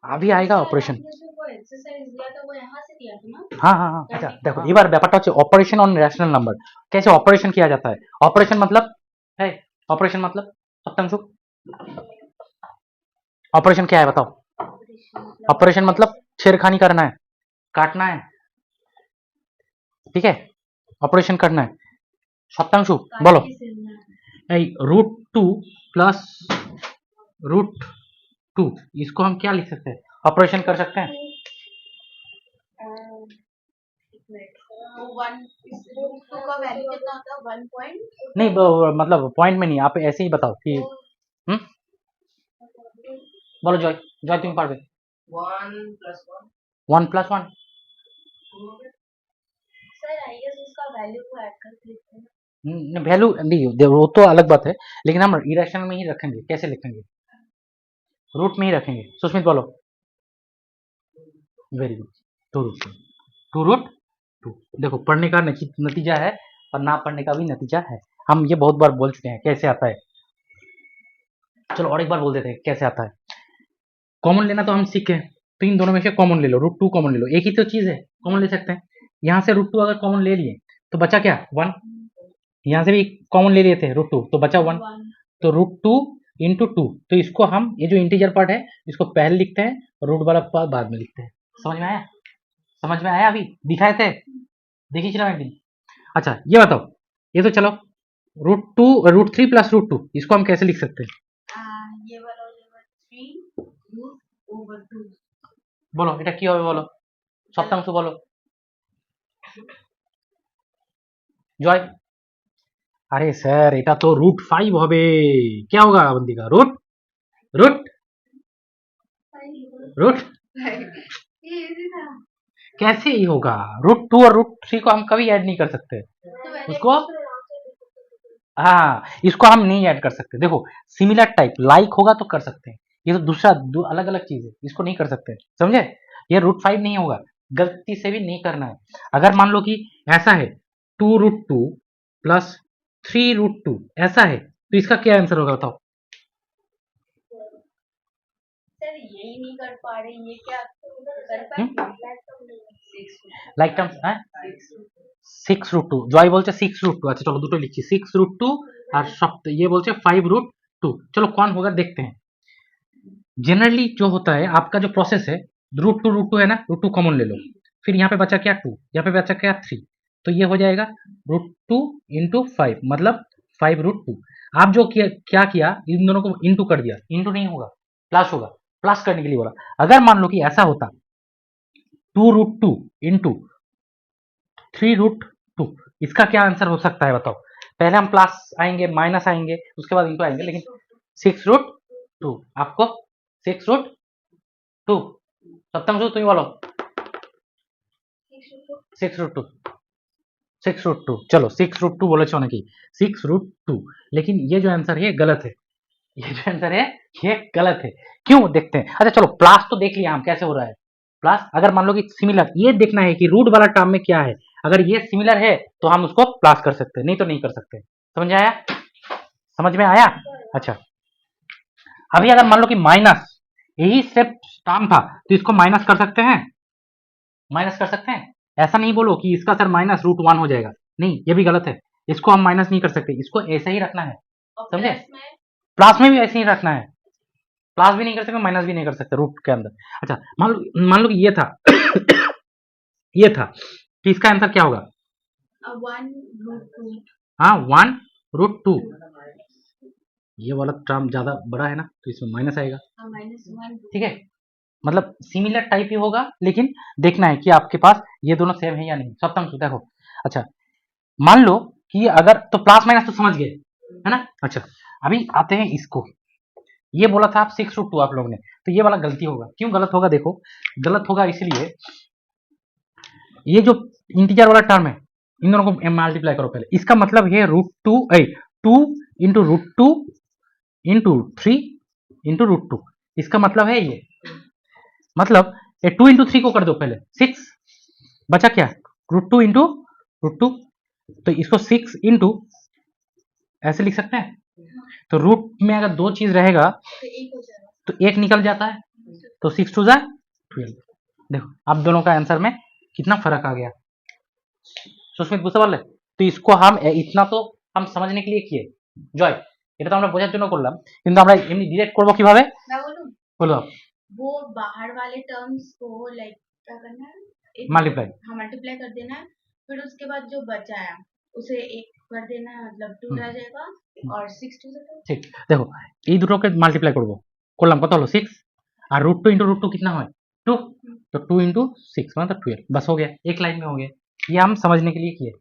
अभी आएगा ऑपरेशन। हाँ हाँ हाँ, अच्छा देखो এবার ব্যাপারটা হচ্ছে অপারেশন অন রেশনাল নাম্বার। कैसे ऑपरेशन किया जाता है? ऑपरेशन मतलब है, ऑपरेशन मतलब सप्तांशु, ऑपरेशन क्या है बताओ? ऑपरेशन मतलब छेड़खानी करना है, काटना है, ठीक है, ऑपरेशन करना है। सप्तांशु बोलो, root two plus root two, इसको हम क्या लिख सकते हैं? ऑपरेशन कर सकते हैं? नहीं मतलब पॉइंट में नहीं, आप ऐसे ही बताओ कि बोलो जॉय, जॉय तुम पारबे। 1+1 वैल्यू नहीं, वो तो अलग बात है, लेकिन हम इरेशनल में ही रखेंगे। कैसे लिखेंगे? रूट में ही रखेंगे। सुस्मित बोलो। Very good, two root two, two root two. देखो पढ़ने का नतीजा है और ना पढ़ने का भी नतीजा है। हम ये बहुत बार बोल चुके हैं कैसे आता है। चलो और एक बार बोल देते हैं कैसे आता है। कॉमन लेना तो हम सीखे, तो इन दोनों में से कॉमन ले लो, रूट टू कॉमन ले लो, एक ही तो चीज है, कॉमन ले सकते हैं। यहाँ से रूट टू अगर कॉमन ले लिए तो बचा क्या? 1। यहाँ से भी कॉमन ले लिए थे रूट टू, तो बचा 1। तो रूट टू इंटू टू, तो इसको हम ये जो इंटीजर पार्ट है इसको पहले लिखते हैं और रूट वाला पार्ट बाद में लिखते हैं। समझ में आया? समझ में आया? अभी दिखाए थे, देखी चला एक दिन। अच्छा ये बताओ, ये तो चलो root three plus root two, इसको हम कैसे लिख सकते हैं? बोलो এটা কি হবে বলো, সপ্তাংশ বলো জয়। अरे सर এটা তো √5 হবে। क्या होगा बंदी का रूट रूट रूट कैसे ही होगा? रूट टू और रूट थ्री को हम कभी ऐड नहीं कर सकते उसको। हाँ इसको हम नहीं ऐड कर सकते। देखो सिमिलर टाइप लाइक होगा तो कर सकते हैं, ये तो दूसरा अलग अलग चीज है, इसको नहीं कर सकते। समझे? ये √5 नहीं होगा, गलती से भी नहीं करना है। अगर मान लो कि ऐसा है 2√2 प्लस 3√2 ऐसा है, तो इसका क्या आंसर होगा बताओ? लाइक टर्म्स है 6√2, জয় বলছে 6√2। अच्छा चलो দুটো লিখছি 6√2 और सप्त ये बोलते 5√2। चलो कौन होगा देखते हैं। जनरली जो होता है आपका जो प्रोसेस है, √2 है ना, √2 कॉमन ले लो, फिर यहाँ पे बचा क्या 2, यहाँ पे बचा क्या 3, तो ये हो जाएगा √2 इंटू 5 मतलब 5√2। आप जो क्या किया, इन दोनों को इंटू कर दिया, इंटू नहीं होगा प्लस होगा, प्लस करने के लिए बोला। अगर मान लो कि ऐसा होता 2√2 इंटू 3√2, इसका क्या आंसर हो सकता है बताओ? पहले हम प्लस आएंगे, माइनस आएंगे, उसके बाद इंटू आएंगे, लेकिन 6√2 आपको 6√2 सप्तम तुम बोलो 6√2 6√2 चलो 6√2 बोले छो नाकि 6√2, लेकिन ये जो आंसर है गलत है। ये जो आंसर है ये गलत है। क्यों देखते हैं। अच्छा चलो प्लस तो देख लिया हम कैसे हो रहा है प्लस। अगर मान लो कि सिमिलर, ये देखना है कि रूट वाला टर्म में क्या है। अगर ये सिमिलर है तो हम उसको प्लस कर सकते हैं, नहीं तो नहीं कर सकते। समझ आया? समझ में आया? अच्छा अभी अगर मान लो कि माइनस, यही सिर्फ टर्म था तो इसको माइनस कर सकते हैं, माइनस कर सकते हैं। ऐसा नहीं बोलो कि इसका सर -√1 हो जाएगा, नहीं ये भी गलत है। इसको हम माइनस नहीं कर सकते, इसको ऐसे ही रखना है। समझे? प्लस में भी ऐसे ही रखना है, प्लस भी नहीं कर सकते माइनस भी नहीं कर सकते रूट के अंदर। अच्छा मान लो कि ये था ये था, तो इसका आंसर क्या होगा? 1√2। हाँ 1√2। ये वाला टर्म ज्यादा बड़ा है ना, तो इसमें माइनस आएगा। ठीक है, मतलब सिमिलर टाइप ही होगा, लेकिन देखना है कि आपके पास ये दोनों सेम है या नहीं। सप्तम देखो। अच्छा मान लो कि अगर, तो प्लस माइनस तो समझ गए है ना। अच्छा अभी आते हैं इसको, ये बोला था आप 6√2 आप लोगों ने, तो ये वाला गलती होगा। क्यों गलत होगा? देखो गलत होगा इसलिए, ये जो इंटीजर वाला टर्म है इन दोनों को मल्टीप्लाई करो पहले। इसका मतलब है टू इंटू √2 इंटू 3 इंटू √2, इसका मतलब है ये, मतलब 2 इंटू 3 को कर दो पहले 6, बचा क्या √2 इंटू √2, तो इसको 6 इंटू ऐसे लिख सकते हैं। तो रूट में अगर दो चीज रहेगा तो एक निकल जाता है, तो 6 टू जा 12। देखो अब दोनों का आंसर में कितना फर्क आ गया। সুস্মিত বুঝতে পারলে? তো इसको हम इतना तो हम समझने के लिए किए জয়, এটা তো আমরা বোঝার জন্য করলাম, কিন্তু আমরা এমনি ডিরেক্ট করব কিভাবে? मैं बोलूं বলো। वो बाहर वाले टर्म्स को लाइक क्या करना है, मल्टीप्लाई। हाँ मल्टीप्लाई कर देना है, फिर उसके बाद जो बचा है उसे एक कर देना है, मतलब 2 रह जाएगा और 6 2 से ঠিক দেখো এই দুটোকে মাল্টিপ্লাই করব, করলাম কত হলো 6 আর √2 * √2 कितना হয় 2, तो 2 * 6 मतलब 12, बस हो गया, एक लाइन में हो गया। ये हम समझने के लिए किए,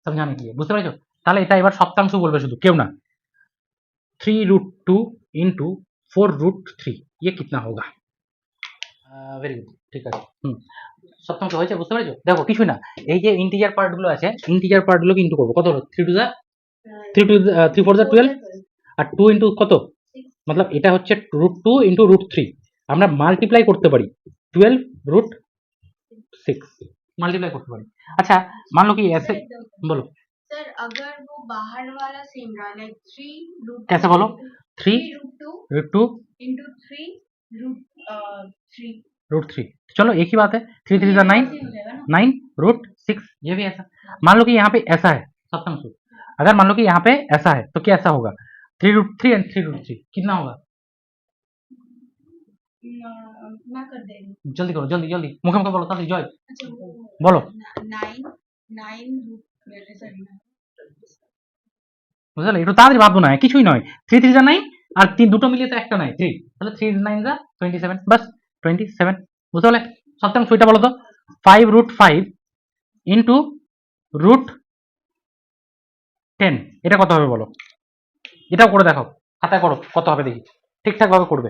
समझाने के लिए, বুঝতে পেরেছো? তাহলে এটা এবার সপ্তাংশ বলবে শুধু, কেউ না। 3√2 * 4√3 ये कितना होगा? ভেরি গুড, ঠিক আছে। সপ্তাংশ হয়েছে, বুঝতে পেরেছো? দেখো কিছুই না, এই যে ইন্টিজার পার্টগুলো আছে, ইন্টিজার পার্টগুলোকে ইনটু করব, কত হলো 3 টু 3 4 12 আর 2 ইনটু কত, मतलब এটা হচ্ছে √2 * √3, আমরা মাল্টিপ্লাই করতে পারি 12√6 মাল্টিপ্লাই করতে पारी। अच्छा मान लो कि ऐसे, बोलो सर अगर वो बाहर वाला सेम रहा लाइक 3 कैसे बोलो 3 √2 √3, चलो एक ही बात है, 3 3 9 9 √6, ये भी ऐसा। मान लो कि यहाँ पे ऐसा है सप्तम सूत्र, अगर मान लो कि यहाँ पे ऐसा है तो क्या ऐसा होगा 3√3 एंड 3√3 कितना होगा? मैं कर दे रही हूँ, जल्दी करो, जल्दी जल्दी मुखे मुखे बोलो, ताली जय अच्छा बोलो। 9 मेरे सर বুঝলে একটু তাড়াতাড়ি ভাববো না, কিছুই নয়, 3 3 9 আর 3 দুটো মিলিয়ে তো একটা নয় 3, তাহলে 3 9 27, বাস 27, বুঝতে পারলে? সপ্তম সুইটা বলো তো 5√5 ইনটু √10 এটা কত হবে বলো? এটাও করে দেখো, খাতায় করো কত হবে দেখি, ঠিকঠাক ভাবে করবে,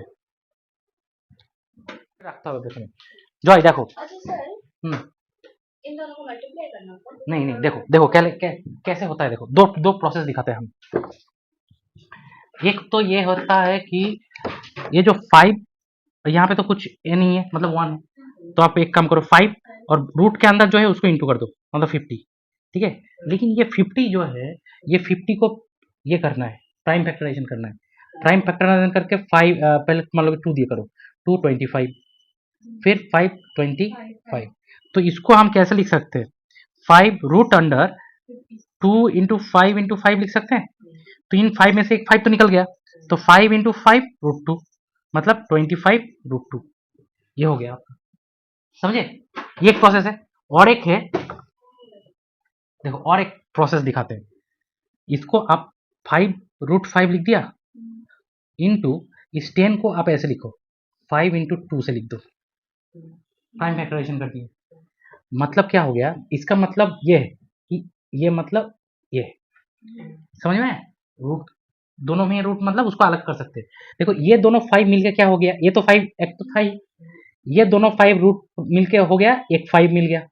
রাখতে হবে পেছনে। জয় দেখো, अच्छा सर হুম इन दोनों को मल्टीप्लाई करना होगा, नहीं नहीं देखो देखो कैसे होता है, देखो दो दो प्रोसेस दिखाते हैं हम। एक तो ये होता है कि ये जो 5 यहाँ पे तो कुछ ये नहीं है, मतलब 1 है, तो आप एक काम करो 5 और रूट के अंदर जो है उसको इंटू कर दो, मतलब 50, ठीक है। लेकिन ये 50 जो है, ये 50 को ये करना है, प्राइम फैक्टराइजेशन करना है, प्राइम फैक्टराइजेशन करके 5 पहले मान लो 2 दिए करो, 2 25 फिर 5 25, तो इसको हम कैसे लिख सकते हैं 5√2 * 5 * 5 लिख सकते हैं, तो इन 5 में से एक 5 तो निकल गया, तो 5 * 5√2 मतलब 25√2, ये हो गया, समझे? ये एक प्रोसेस है, और एक है, देखो और एक प्रोसेस दिखाते हैं, इसको आप 5√5 लिख दिया इनटू इस 10 को आप ऐसे लिखो 5 * 2 से लिख दो, प्राइम फैक्टराइजेशन कर दिए, मतलब क्या हो गया, इसका मतलब ये है कि ये मतलब ये समझ में, रूट दोनों में रूट मतलब उसको अलग कर सकते हैं। देखो ये दोनों 5 मिलके क्या हो गया, ये तो 5 एक तो था ही, ये दोनों 5 रूट मिलके हो गया, एक 5 मिल गया,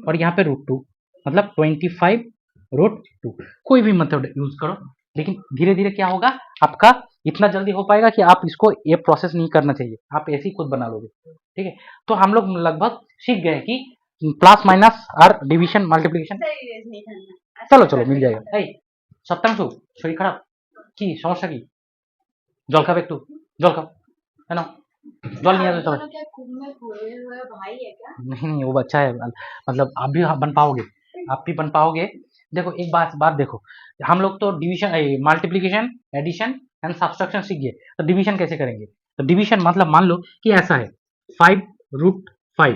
और यहाँ पे √2 मतलब 25√2, कोई भी मेथड यूज करो, लेकिन धीरे धीरे क्या होगा आपका, इतना जल्दी हो पाएगा कि आप इसको ये प्रोसेस नहीं करना चाहिए, आप ऐसे ही खुद बना लोगे, ठीक है। तो हम लोग लगभग सीख गए कि प्लस माइनस और डिवीजन मल्टीप्लिकेशन, चलो चलो मिल जाएगा। এই সপ্তাংশু শরীর খারাপ কি সমস্যা কি, জল খাবে একটু, জল খাও, है ना, जल नहीं आता दोनों क्या खुद में खोए हुए भाई है क्या? नहीं वो बच्चा है, मतलब आप भी बन पाओगे, आप भी बन पाओगे। देखो एक बात देखो, हम लोग तो division multiplication addition and subtraction सीख गए, तो डिवीजन कैसे करेंगे, तो डिवीजन मतलब मान लो कि ऐसा है 5√5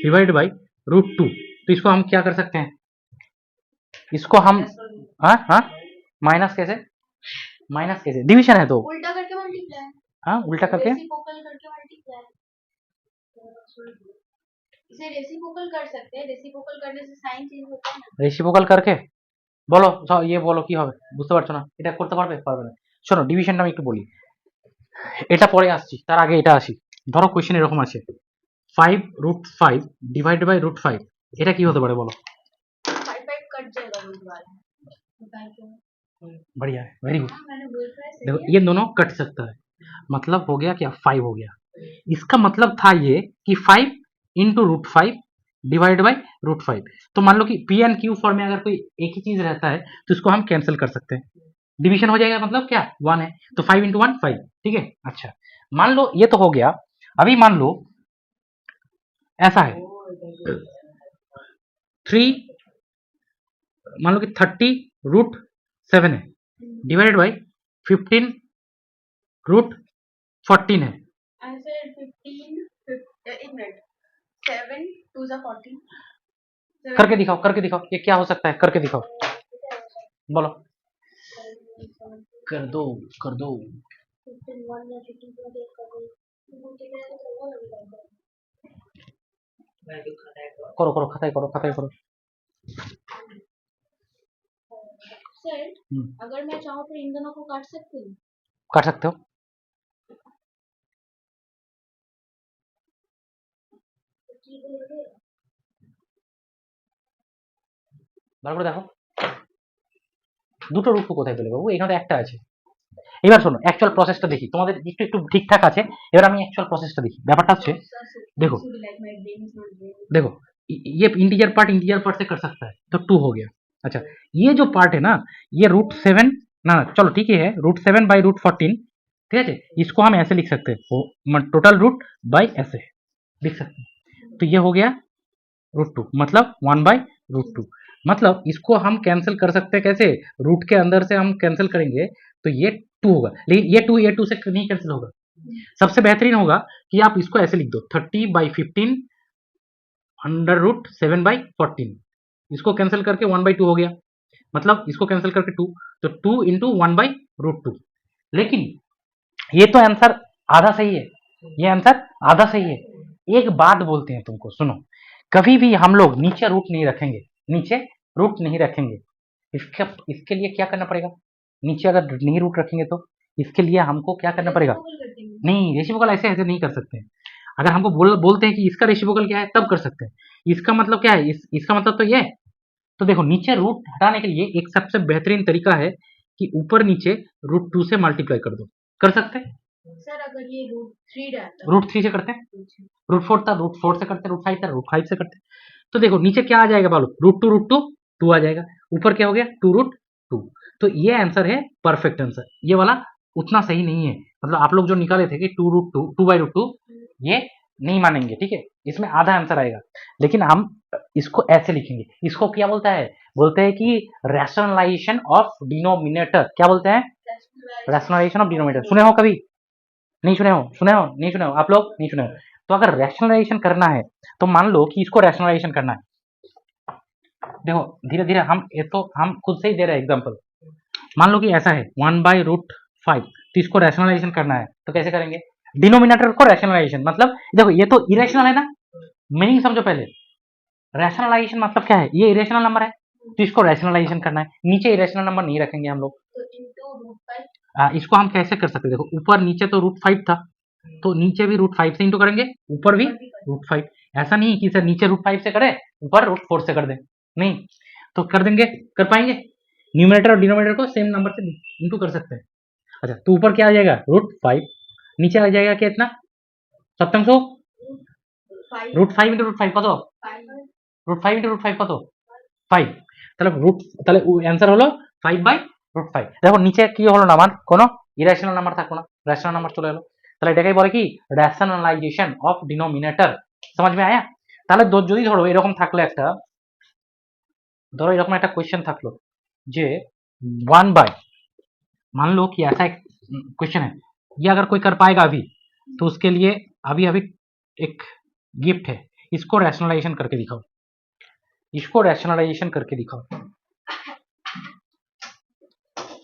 डिवाइड बाई √2, तो इसको हम क्या कर सकते हैं, इसको हम हाँ माइनस कैसे, माइनस कैसे, डिवीजन है तो उल्टा करके मल्टीप्लाई, हाँ उल्टा करके, रेसिप्रोकल करके मल्टीप्लाई, इसे रेसिप्रोकल कर सकते हैं, रेसिप्रोकल करने से साइन चेंज होता है ना, रेसिप्रोकल करके বলো, ये বলো কি হবে, বুঝতে পারছো না, এটা করতে পারবে পারবে না। শোনো ডিভিশনটা আমি একটু বলি, এটা পরে আসছি, তার আগে এটা আসি। ধরো কোশ্চেন এরকম আছে 5√5 ডিভাইড বাই √5, এটা কি হতে পারে বলো? 5 5 कट जाएगा रूट वाला, बढ़िया है, वेरी गुड। मैंने बोल रहा है देखो ये दोनों कट सकता है, मतलब हो गया क्या 5 हो गया, इसका मतलब था ये कि 5 * √5 डिवाइड बाई √5, तो मान लो कि पी एंड क्यू फॉर्म में अगर कोई एक ही चीज रहता है तो इसको हम कैंसिल कर सकते हैं, डिवीजन हो जाएगा, मतलब क्या 1 है, तो 5 × 1 5, ठीक है। अच्छा मान लो ये तो हो गया, अभी मान लो ऐसा है 3 मान लो कि 30√7 है डिवाइडेड बाई 15√14 है। आंसर 15 एक मिनट 7 2 जा 14 करके दिखाओ ये क्या हो सकता है, करके दिखाओ, बोलो, कर दो कर दो। करो करो खताई करो खताई करो। सर अगर मैं चाहूँ तो इन दोनों को काट सकती हूँ? काट सकते हो। ভালো করে দেখো দুটো রূপ কোথায় পেলে বাবু, এখানে তো একটা আছে। এবার শোনো অ্যাকচুয়াল প্রসেসটা দেখি, তোমাদের একটু একটু ঠিকঠাক আছে। এবার আমি অ্যাকচুয়াल প্রসেসটা দেখি। ব্যাপারটা হচ্ছে देखो देखो ये इंटीजर पार्ट से कर सकता है तो 2 हो गया। अच्छा ये जो पार्ट है ना ये √7 ना चलो ठीक है √7/√14 ठीक है, इसको हम ऐसे लिख सकते हैं टोटल रूट बाई ऐसे लिख सकते हैं। तो ये हो गया √2 मतलब 1/√2 मतलब इसको हम कैंसिल कर सकते हैं कैसे, रूट के अंदर से हम कैंसिल करेंगे तो ये 2 होगा, लेकिन ये 2 से नहीं कैंसिल होगा। सबसे बेहतरीन होगा कि आप इसको ऐसे लिख दो 30/15 √7/14 इसको कैंसिल करके 1/2 हो गया, मतलब इसको कैंसिल करके 2 तो 2 इंटू 1/√2। लेकिन ये तो आंसर आधा सही है, ये आंसर आधा सही है। एक बात बोलते हैं तुमको सुनो, कभी भी हम लोग नीचे रूट नहीं रखेंगे, नीचे रूट नहीं रखेंगे। इसके लिए क्या करना पड़ेगा, नीचे अगर नहीं रूट रखेंगे तो इसके लिए हमको क्या करना पड़ेगा, नहीं रेसिप्रोकल ऐसे ऐसे नहीं कर सकते हैं। अगर हमको बोलते हैं कि इसका रेसिप्रोकल क्या है तब कर सकते हैं। इसका मतलब क्या है, इसका मतलब तो ये। तो देखो नीचे रूट हटाने के लिए एक सबसे बेहतरीन तरीका है कि ऊपर नीचे √2 से मल्टीप्लाई कर दो, कर सकते हैं। सर अगर ये √3 रहता √3 से करते हैं, √4 था √4 से करते हैं, √5 था √5 से करते हैं। तो देखो नीचे क्या आ जाएगा बोलो, √2 आ जाएगा, ऊपर क्या हो गया 2√2। तो ये आंसर है परफेक्ट आंसर, ये वाला उतना सही नहीं है, मतलब आप लोग जो निकाले थे कि 2/√2 ये नहीं मानेंगे, ठीक है, इसमें आधा आंसर आएगा। लेकिन हम इसको ऐसे लिखेंगे, इसको क्या बोलता है, बोलते हैं कि रैशनलाइजेशन ऑफ डिनोमिनेटर, क्या बोलते हैं, रैशनलाइजेशन ऑफ डिनोमिनेटर। सुने हो कभी, नहीं सुने हो, नहीं सुने हो आप लोग, नहीं सुने हो। तो अगर रैशनलाइजेशन करना है तो मान लो कि इसको रैशनलाइजेशन करना है, देखो धीरे धीरे हम खुद से ही दे रहे हैं एग्जांपल। मान लो कि ऐसा है 1/√5 तो इसको रैशनलाइजेशन करना है तो कैसे करेंगे, डिनोमिनेटर को रैशनलाइजेशन मतलब देखो ये तो इरेशनल है ना, मीनिंग समझो पहले। रैशनलाइजेशन मतलब क्या है, ये इरेशनल नंबर है तो इसको रैशनलाइजेशन करना है, नीचे इरेशनल नंबर नहीं रखेंगे हम लोग। इसको हम कैसे कर सकते हैं, देखो ऊपर नीचे तो √5 था तो नीचे भी √5 से इंटू करेंगे, ऊपर भी √5। ऐसा नहीं कि सर नीचे √5 से करें ऊपर √4 से कर दें, नहीं तो कर देंगे, कर पाएंगे, न्यूमरेटर और डिनोमिनेटर को सेम नंबर से इंटू कर सकते हैं। अच्छा तो ऊपर क्या आ जाएगा √5, नीचे आ जाएगा क्या, इतना सप्तम सो √5 इंटू √5 কত, √5 इंटू √5 কত 5, তাহলে অ্যানসার হলো 5/√5। দেখো নিচে কি হলো না, আমার কোনো ইরেশনাল নাম্বার থাকলো না, রেশনাল নাম্বার চলে এলো, তাহলে এটাকেই বলে কি রেশনালাইজেশন অফ ডিনোমিনেটর। समझ में आया? তাহলে যদি ধরো এরকম থাকলো একটা, ধরো এরকম একটা কোশ্চেন থাকলো যে 1 बाय, मान लो कि ऐसा एक क्वेश्चन है, ये अगर कोई कर पाएगा अभी तो उसके लिए अभी अभी एक गिफ्ट है, इसको रैशनलाइजेशन करके दिखाओ, इसको रैशनलाइजेशन करके दिखाओ।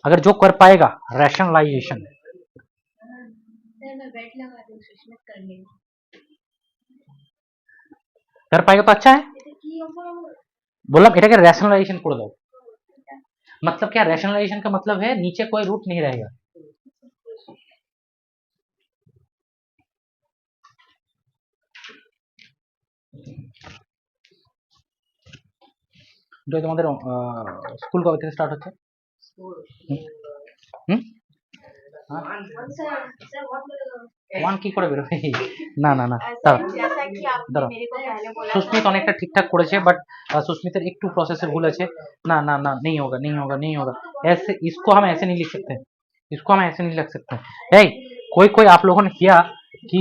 अगर जो कर पाएगा रैशनलाइजेशन, कर पाएगा तो अच्छा है, बोला এটাকে रैशनलाइजेशन করে দাও। मतलब क्या, रैशनलाइजेशन का मतलब है नीचे कोई रूट नहीं रहेगा। जो তোমাদের স্কুল কবে থেকে স্টার্ট হচ্ছে, ওয়ান কি করে বেরোবে, না না না দাঁড়াও, সুস্মিত অনেকটা ঠিকঠাক করেছে বাট सुस्मित একটু প্রসেসে ভুল আছে, ना ना ना नहीं होगा नहीं होगा नहीं होगा, ऐसे इसको हम ऐसे नहीं लिख सकते, इसको हम ऐसे नहीं लिख सकते। कोई कोई आप लोगों ने किया कि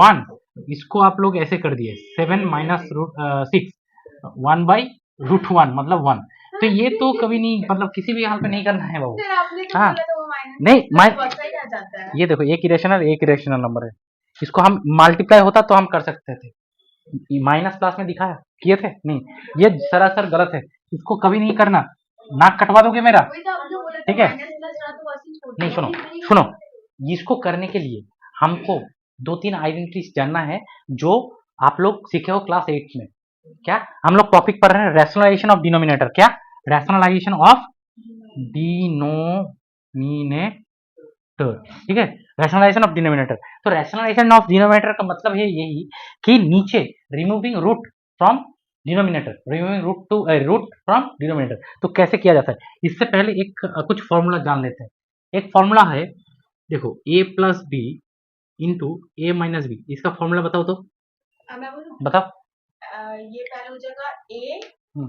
1 इसको आप लोग ऐसे कर दिए 7 माइनस रूट 6 1/√1 मतलब 1। तो ये तो कभी नहीं, मतलब किसी भी हाल पे नहीं करना है बाबू। फिर आपने तो हाँ बोला था वो माइनस नहीं बहुत सही आ जाता है। ये देखो एक इरेशनल नंबर है, इसको हम मल्टीप्लाई होता तो हम कर सकते थे, माइनस क्लास में दिखाया किए थे नहीं, ये सरासर गलत है, इसको कभी नहीं करना, नाक कटवा दोगे मेरा। वही तो आपने बोला था ठीक है माइनस प्लस था तो वैसे ही छोड़ नहीं दिया। सुनो सुनो, इसको करने के लिए हमको 2-3 आइडेंटिटीज जानना है जो आप लोग सीखे हो क्लास 8 में। क्या हम लोग टॉपिक पढ़ रहे हैं रैशनलाइजेशन ऑफ डिनोमिनेटर, क्या रैशनलाइजेशन ऑफ डिनोमिनेटर, ठीक है रैशनलाइजेशन ऑफ डिनोमिनेटर। तो रैशनलाइजेशन ऑफ डिनोमिनेटर का मतलब है यही कि नीचे removing root from denominator, removing root from denominator. तो कैसे किया जाता है, इससे पहले एक कुछ फॉर्मूला जान लेते हैं। एक फॉर्मूला है देखो a plus B into A minus B, इसका फॉर्मूला बताओ तो। मैं बोलूं बताओ। ये पहले हो जाएगा ए,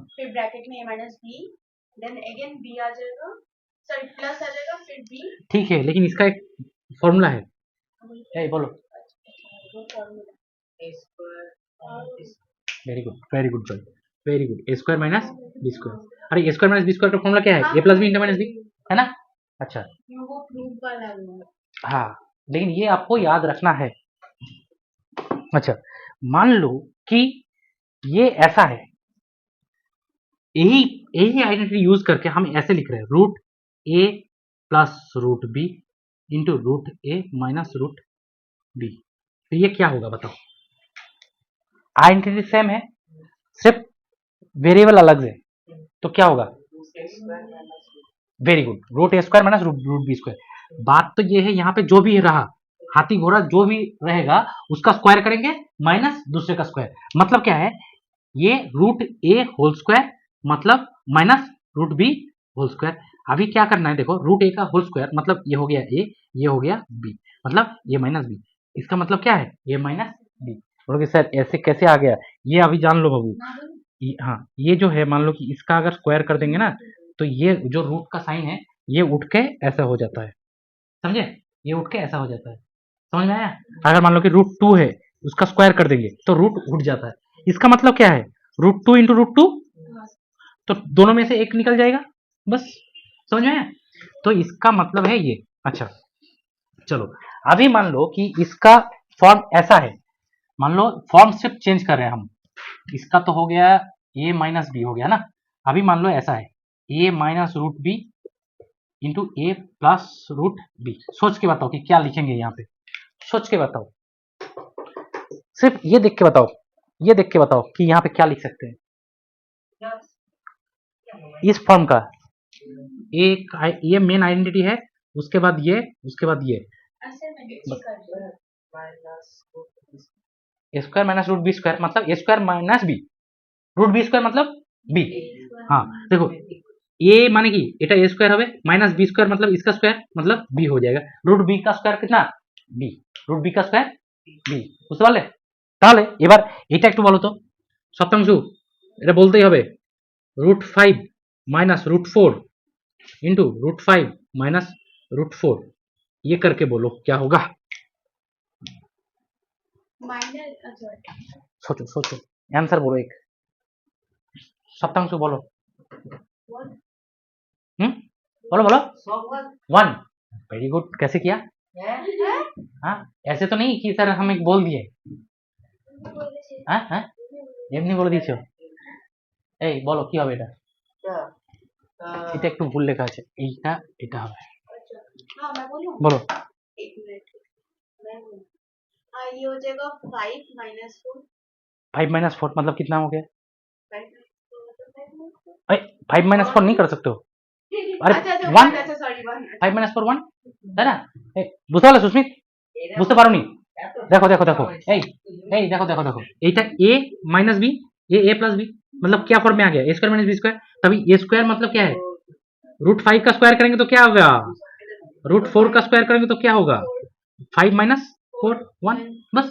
फिर ब्रैकेट में a minus b, then again b आ जाएगा, सॉरी प्लस आ जाएगा, फिर बी। ठीक है लेकिन इसका एक फॉर्मूला है, बोलो। Very good very good boy, very good, a square minus B square. अरे a square minus B square का फॉर्मूला क्या है, a plus B into minus b, है ना। अच्छा वो प्रूफ वाला है। हाँ लेकिन ये आपको याद रखना है। अच्छा मान लो कि ये ऐसा है, यही यही आइडेंटिटी यूज करके हम ऐसे लिख रहे हैं root a plus root b into root a minus root b. तो ये क्या होगा बताओ, आइडेंटिटी सेम है सिर्फ वेरिएबल अलग है, तो क्या होगा, very good, root a square minus root b square. बात तो ये है यहाँ पे जो भी रहा हाथी घोड़ा जो भी रहेगा उसका स्क्वायर करेंगे माइनस दूसरे का स्क्वायर, मतलब क्या है ये रूट ए होल स्क्वायर मतलब minus root B whole square. अभी क्या करना है देखो, रूट ए का होल स्क्वायर मतलब ये हो गया ए, ये हो गया बी, मतलब ये माइनस बी, इसका मतलब क्या है ए माइनस बी। बोलोगे सर ऐसे कैसे आ गया, ये अभी जान लो बाबू। हाँ ये जो है मान लो कि इसका अगर स्क्वायर कर देंगे ना तो ये जो रूट का साइन है ये उठ के ऐसा हो जाता है, समझे, ये उठ के ऐसा हो जाता है, समझ में आया। अगर मान लो कि रूट 2 है उसका स्क्वायर कर देंगे तो रूट उठ जाता है, इसका मतलब क्या है रूट 2 इंटू रूट 2, तो दोनों में से एक निकल जाएगा बस, समझ में आया। तो इसका मतलब है ये। अच्छा चलो अभी मान लो कि इसका फॉर्म ऐसा है, मान लो फॉर्म सिर्फ चेंज कर रहे हैं हम, इसका तो हो गया ए माइनस बी हो गया ना, अभी मान लो ऐसा है ए माइनस रूट बी इंटू ए प्लस रूट बी। सोच के बताओ कि क्या लिखेंगे यहाँ पे, सोच के बताओ, सिर्फ ये देख के बताओ, ये देख के बताओ कि यहाँ पे क्या लिख सकते हैं इस फॉर्म का। एक ये मेन आइडेंटिटी है, उसके बाद ये, उसके बाद ये a square minus root b square मतलब ए square minus b, root b square मतलब बी। हाँ देखो ए माने कि এটা a স্কয়ার হবে মাইনাস b স্কয়ার मतलब इसका स्क्वायर मतलब b हो जाएगा, रूट b का स्क्वायर कितना b, रूट b का स्क्वायर b, বুঝতে পারলে। তাহলে এবার এটা একটু বলো তো সপ্তাংশু, এটা বলতেই হবে root 5 minus root 4 into root 5 minus root 4, ये करके बोलो क्या होगा। सोचो सोचो आंसर बोलो एक, सप्तांशु बोलो। बोलो बोलो 1, वेरी गुड, कैसे किया। हाँ ऐसे तो नहीं कि सर हम एक बोल दिए, हाँ हाँ এমনি বলে দিয়েছো। এই বলো কি হবে এটা, এটা একটু ভুল লেখা আছে, এইটা এটা হবে, বলো। ये हो जाएगा 5 माइनस 4, 5 माइनस 4 मतलब कितना हो गया, 5 माइनस 4 नहीं कर सकते हो, अरे 1, 5 माइनस 4 1 তাই না, বুঝতে পারলে সুস্মিত, বুঝতে পারোনি, দেখো দেখো দেখো এই এই দেখো দেখো দেখো এইটা a माइनस b, ये a प्लस b मतलब क्या फॉर्म में आ गया, a square minus b square, तभी a स्क्वायर मतलब क्या है, रूट 5 का स्क्वायर करेंगे तो क्या होगा, रूट 4 का स्क्वायर करेंगे तो क्या होगा 5 माइनस 4 1 बस।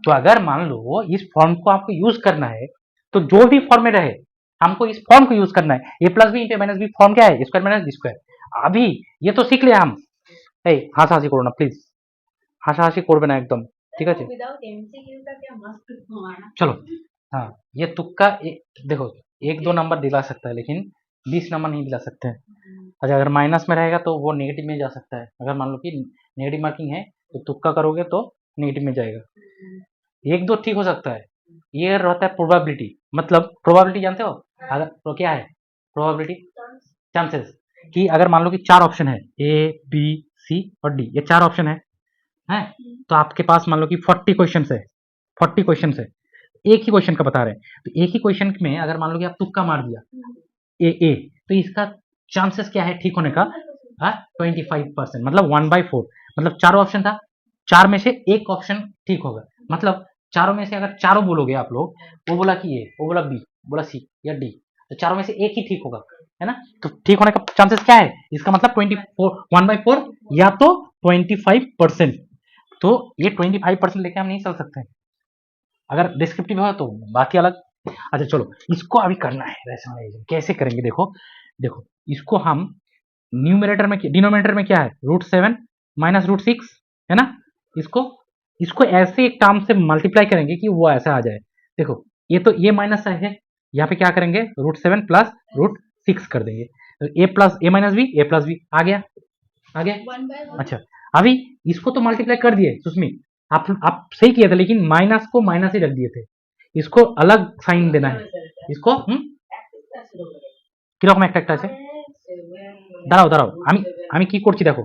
तो अगर मान लो इस फॉर्म को आपको यूज करना है तो जो भी फॉर्म में रहे हमको इस फॉर्म को यूज करना है, a plus B into minus b form क्या है स्क्वायर माइनस बी स्क्वायर। अभी ये तो सीख लिया हम, এই হাসাহাসি করো না প্লিজ, হাসাহাসি করবে না একদম। ठीक है जी। विदाउट एमसीक्यू का क्या मस्त हमारा। चलो हाँ, ये तुक्का देखो 1-2 नंबर दिला सकता है लेकिन 20 नंबर नहीं दिला सकते हैं। अच्छा अगर माइनस में रहेगा तो वो नेगेटिव में जा सकता है। अगर मान लो कि नेगेटिव मार्किंग है तो तुक्का करोगे तो नेगेटिव में जाएगा। 1-2 ठीक हो सकता है। ये रहता है प्रोबेबिलिटी, मतलब प्रोबेबिलिटी जानते हो? अगर तो क्या है प्रोबेबिलिटी? चांसेस कि अगर मान लो कि 4 ऑप्शन है ए बी सी और डी, ये 4 ऑप्शन है हैं? तो आपके पास मान लो कि 40 क्वेश्चंस है, 40 क्वेश्चंस है, एक ही क्वेश्चन का बता रहे हैं, तो एक ही क्वेश्चन में अगर मान लो कि आप तुक्का मार दिया ए तो इसका चांसेस क्या है ठीक होने का? 25%, मतलब 1/4, मतलब चारों ऑप्शन था, 4 में से एक ऑप्शन ठीक होगा, मतलब चारों में से अगर चारों बोलोगे आप लोग, वो बोला कि ए, वो बोला बी, बोला सी या डी, तो चारों में से एक ही ठीक होगा, है ना? तो ठीक होने का चांसेस क्या है? इसका मतलब 1/4 या तो 25%। तो ये 25% लेके हम नहीं चल सकते, अगर डिस्क्रिप्टिव हो तो बाकी अलग। अच्छा चलो इसको अभी करना है रैशनलाइजेशन, कैसे करेंगे? देखो देखो इसको हम न्यूमरेटर में, डिनोमिनेटर में क्या है? √7 माइनस √6 है ना? इसको इसको ऐसे एक टर्म से मल्टीप्लाई करेंगे कि वो ऐसा आ जाए। देखो ये तो ये माइनस है, यहाँ पे क्या करेंगे? √7 प्लस √6 कर देंगे, ए प्लस ए माइनस बी, ए प्लस बी आ गया, आ गया। 1/1। अच्छा अभी इसको तो मल्टीप्लाई कर दिए सुस्मित, आप सही किए थे लेकिन माइनस को माइनस ही रख दिए थे, इसको अलग साइन देना है इसको। কিরকম একটা একটা আছে? দাঁড়াও দাঁড়াও, আমি আমি কি করছি দেখো,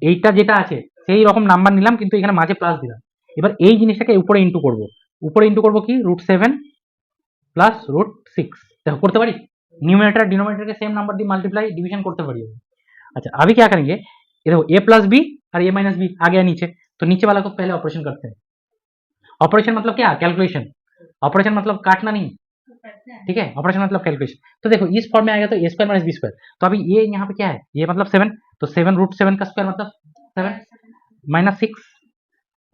এইটা যেটা আছে সেই রকম নাম্বার নিলাম কিন্তু এখানে মাঝে প্লাস দিলাম। এবার এই জিনিসটাকে উপরে ইন্টু করব, উপরে ইন্টু করব কি √7 প্লাস √6, देखो করতে पारी, न्यूमरेटर डिनोमिनेटर के सेम नंबर दी मल्टीप्लाई डिवीजन करते पारी। अच्छा अभी क्या करेंगे, ये देखो ए प्लस बी और ए माइनस बी आ गया नीचे, तो नीचे वाला को पहले ऑपरेशन करते हैं। ऑपरेशन मतलब क्या? कैलकुलेशन। ऑपरेशन मतलब काटना नहीं, ठीक है? ऑपरेशन मतलब कैलकुलेशन। तो देखो इस फॉर्म में आएगा तो ए स्क्वायर माइनस बी स्क्वायर, तो अभी ये यहाँ पे क्या है? ये मतलब 7, तो 7 √7 का स्क्वायर मतलब 7 माइनस 6,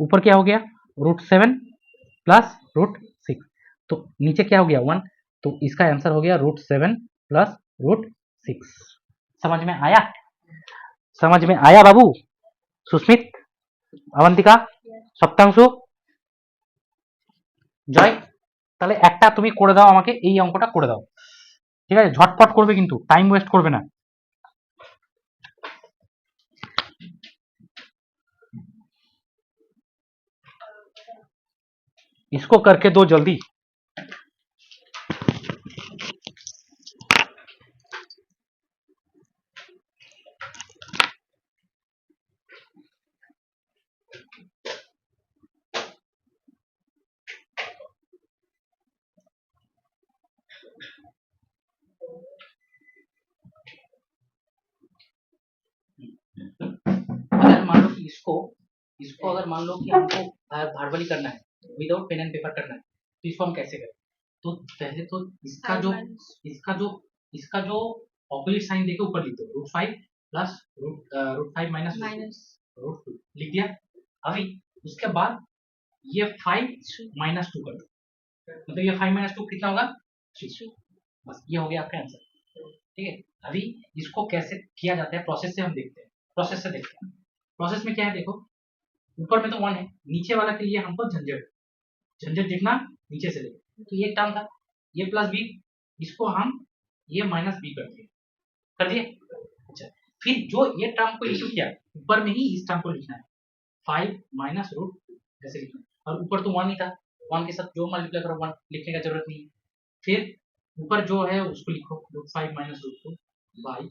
ऊपर क्या हो गया? √7 प्लस √6, तो नीचे क्या हो गया? 1, तो इसका आंसर हो गया √7 प्लस √6। समझ में आया? समझ में आया बाबू? সুস্মিত, অবন্তিকা, সপ্তাংশু, জয়, তাহলে একটা তুমি করে দাও আমাকে, এই অঙ্কটা করে দাও, ঠিক আছে? ঝটপট করবে কিন্তু, টাইম ওয়েস্ট করবে না। इसको करके दो जल्दी। अगर मान लो कि इसको इसको अगर मान लो कि हमको वर्बली करना है, विदाउट पेन एंड पेपर करना है, तो इसको हम कैसे करें? तो पहले तो इसका जो ऑपोजिट साइन देके ऊपर लिख दो, √5 प्लस √5 माइनस √2 लिख दिया। अभी उसके बाद ये 5 माइनस 2 कर दो, मतलब ये 5 माइनस 2 कितना होगा? 3। बस ये हो गया आपका आंसर, ठीक है? अभी इसको कैसे किया जाता है प्रोसेस से हम देखते हैं, प्रोसेस से देखते हैं। प्रोसेस में क्या है देखो, ऊपर में तो 1 है, नीचे वाला के लिए हमको झंझट झंझट देखना, नीचे से देखो, तो ये टर्म था ये प्लस बी, इसको हम ये माइनस बी कर दिए। अच्छा फिर जो ये टर्म को इशू किया, ऊपर में ही इस टर्म को लिखना है, 5 माइनस √2 ऐसे लिखना है, और ऊपर तो 1 ही था, 1 के साथ जो मल्टीप्लाई करो 1 लिखने का जरूरत नहीं है। फिर ऊपर जो है उसको लिखो √5 माइनस √2 बाई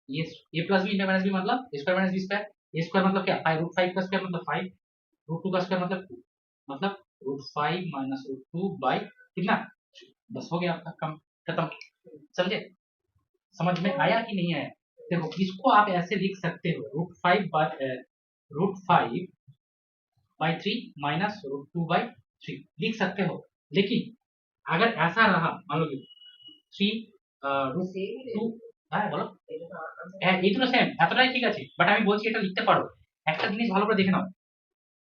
ये plus B into minus B मतलब ए square minus B square, A square मतलब क्या? √5 का स्क्वायर मतलब 5, √2 का स्क्वायर मतलब 2, मतलब √5 माइनस √2 बाई कितना? बस हो गया आपका काम खत्म। समझे? समझ में आया कि नहीं आया? देखो इसको आप ऐसे लिख सकते हो √5 बाई 3 माइनस √2 बाई 3 लिख सकते हो, लेकिन अगर ऐसा रहा मान लो 3 √2 হ্যাঁ বলো, হ্যাঁ এই দুটো সেম এতটাই ঠিক আছে, বাট আমি বলছি এটা লিখতে পারো, একটা জিনিস ভালো করে দেখে নাও,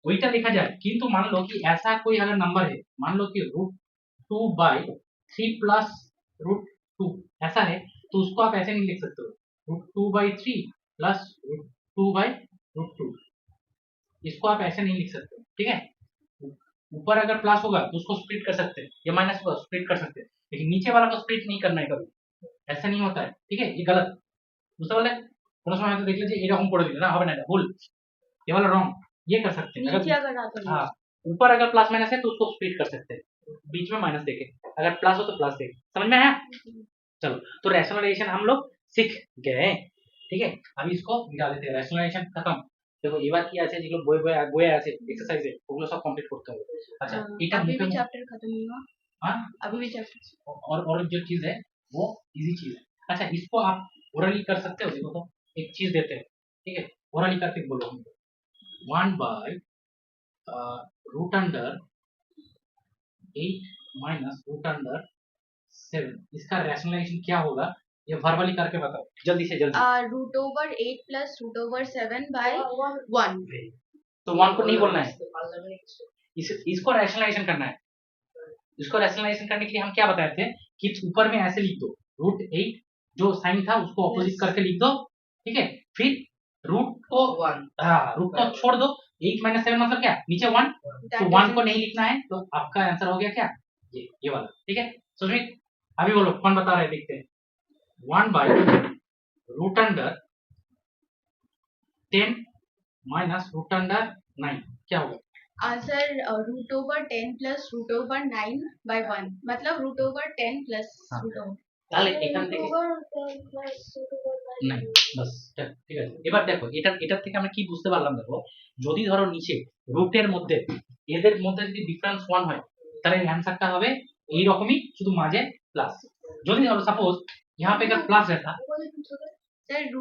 वहीटा लिखा जाए, किंतु मान लो कि ऐसा कोई अगर नंबर है, मान लो कि √2 बाई 3 प्लस √2 ऐसा है, तो उसको आप ऐसे नहीं लिख सकते हो √2 बाई 3 प्लस √2 बाई √2, इसको आप ऐसे नहीं लिख सकते, ठीक है, ऊपर अगर प्लस होगा तो उसको स्प्लिट कर सकते हैं, या माइनस होगा स्प्लिट कर सकते हैं, लेकिन नीचे वाला को स्प्लिट नहीं करना है कभी, ऐसा नहीं होता है, ठीक है, ये गलत। বুঝতে পারলে? কোনো সময় হয়তো দেখলে যে এরকম করে দিলে না হবে না, এটা ভুল, ये वाला रॉन्ग, ये कर सकते हैं। नीचे अगर आता है हाँ, ऊपर अगर प्लस माइनस है तो उसको स्प्लिट कर सकते हैं, बीच में माइनस देके, अगर प्लस हो तो प्लस देके, समझ में आया? चलो, तो रैशनलाइजेशन हम लोग सीख गए, ठीक है, अभी इसको मिटा देते हैं, रैशनलाइजेशन खत्म। देखो এবার কি আছে, যেগুলো বইয়ে আছে এক্সারসাইজে, ওগুলো সব কমপ্লিট করতে হবে। अच्छा, এটা अभी মুখে भी चैप्टर खत्म नहीं हुआ, हाँ, अभी भी चैप्टर और जो चीज है वो इजी चीज है। अच्छा, इसको आप ओरली कर सकते हो, देखो तो एक चीज देते हैं, ठीक है, ओरली करके बोलो हमको, 1 by root under 8 minus root under 7, इसका रैशनलाइजेशन क्या होगा, ये वर्बली करके बताओ जल्दी से जल्दी। Root over 8 plus root over 7 by 1। तो 1 को नहीं बोलना है, इसको रैशनलाइजेशन करना है। इसको रैशनलाइजेशन करने के लिए हम क्या बताए थे कि ऊपर में ऐसे लिख दो, रूट 8 जो साइन था उसको ऑपोजिट करके लिख दो, ठीक है, फिर रूट को रूट को छोड़ दो, 8 माइनस 7 मतलब क्या, नीचे 1, तो 1 को नहीं लिखना है, तो आपका आंसर हो गया क्या, ये वाला, ठीक है। सुमित अभी बोलो कौन बता रहे हैं, देखते हैं, 1 by root under 10 minus root under 9 क्या होगा answer? Root over 10 plus root over 9 by 1, मतलब root over 10 plus root over, তাহলে এখান থেকে নাই বাস, ঠিক আছে। এবার দেখো এটার থেকে আমরা কি বুঝতে পারলাম, দেখো যদি ধরো নিচে রুটের মধ্যে এদের মধ্যে যদি ডিফারেন্স 1 হয় তাহলে आंसरটা হবে এই রকমই, শুধু মাঝে প্লাস। যদি ধরো সাপোজ यहाँ पे अगर প্লাস रहता,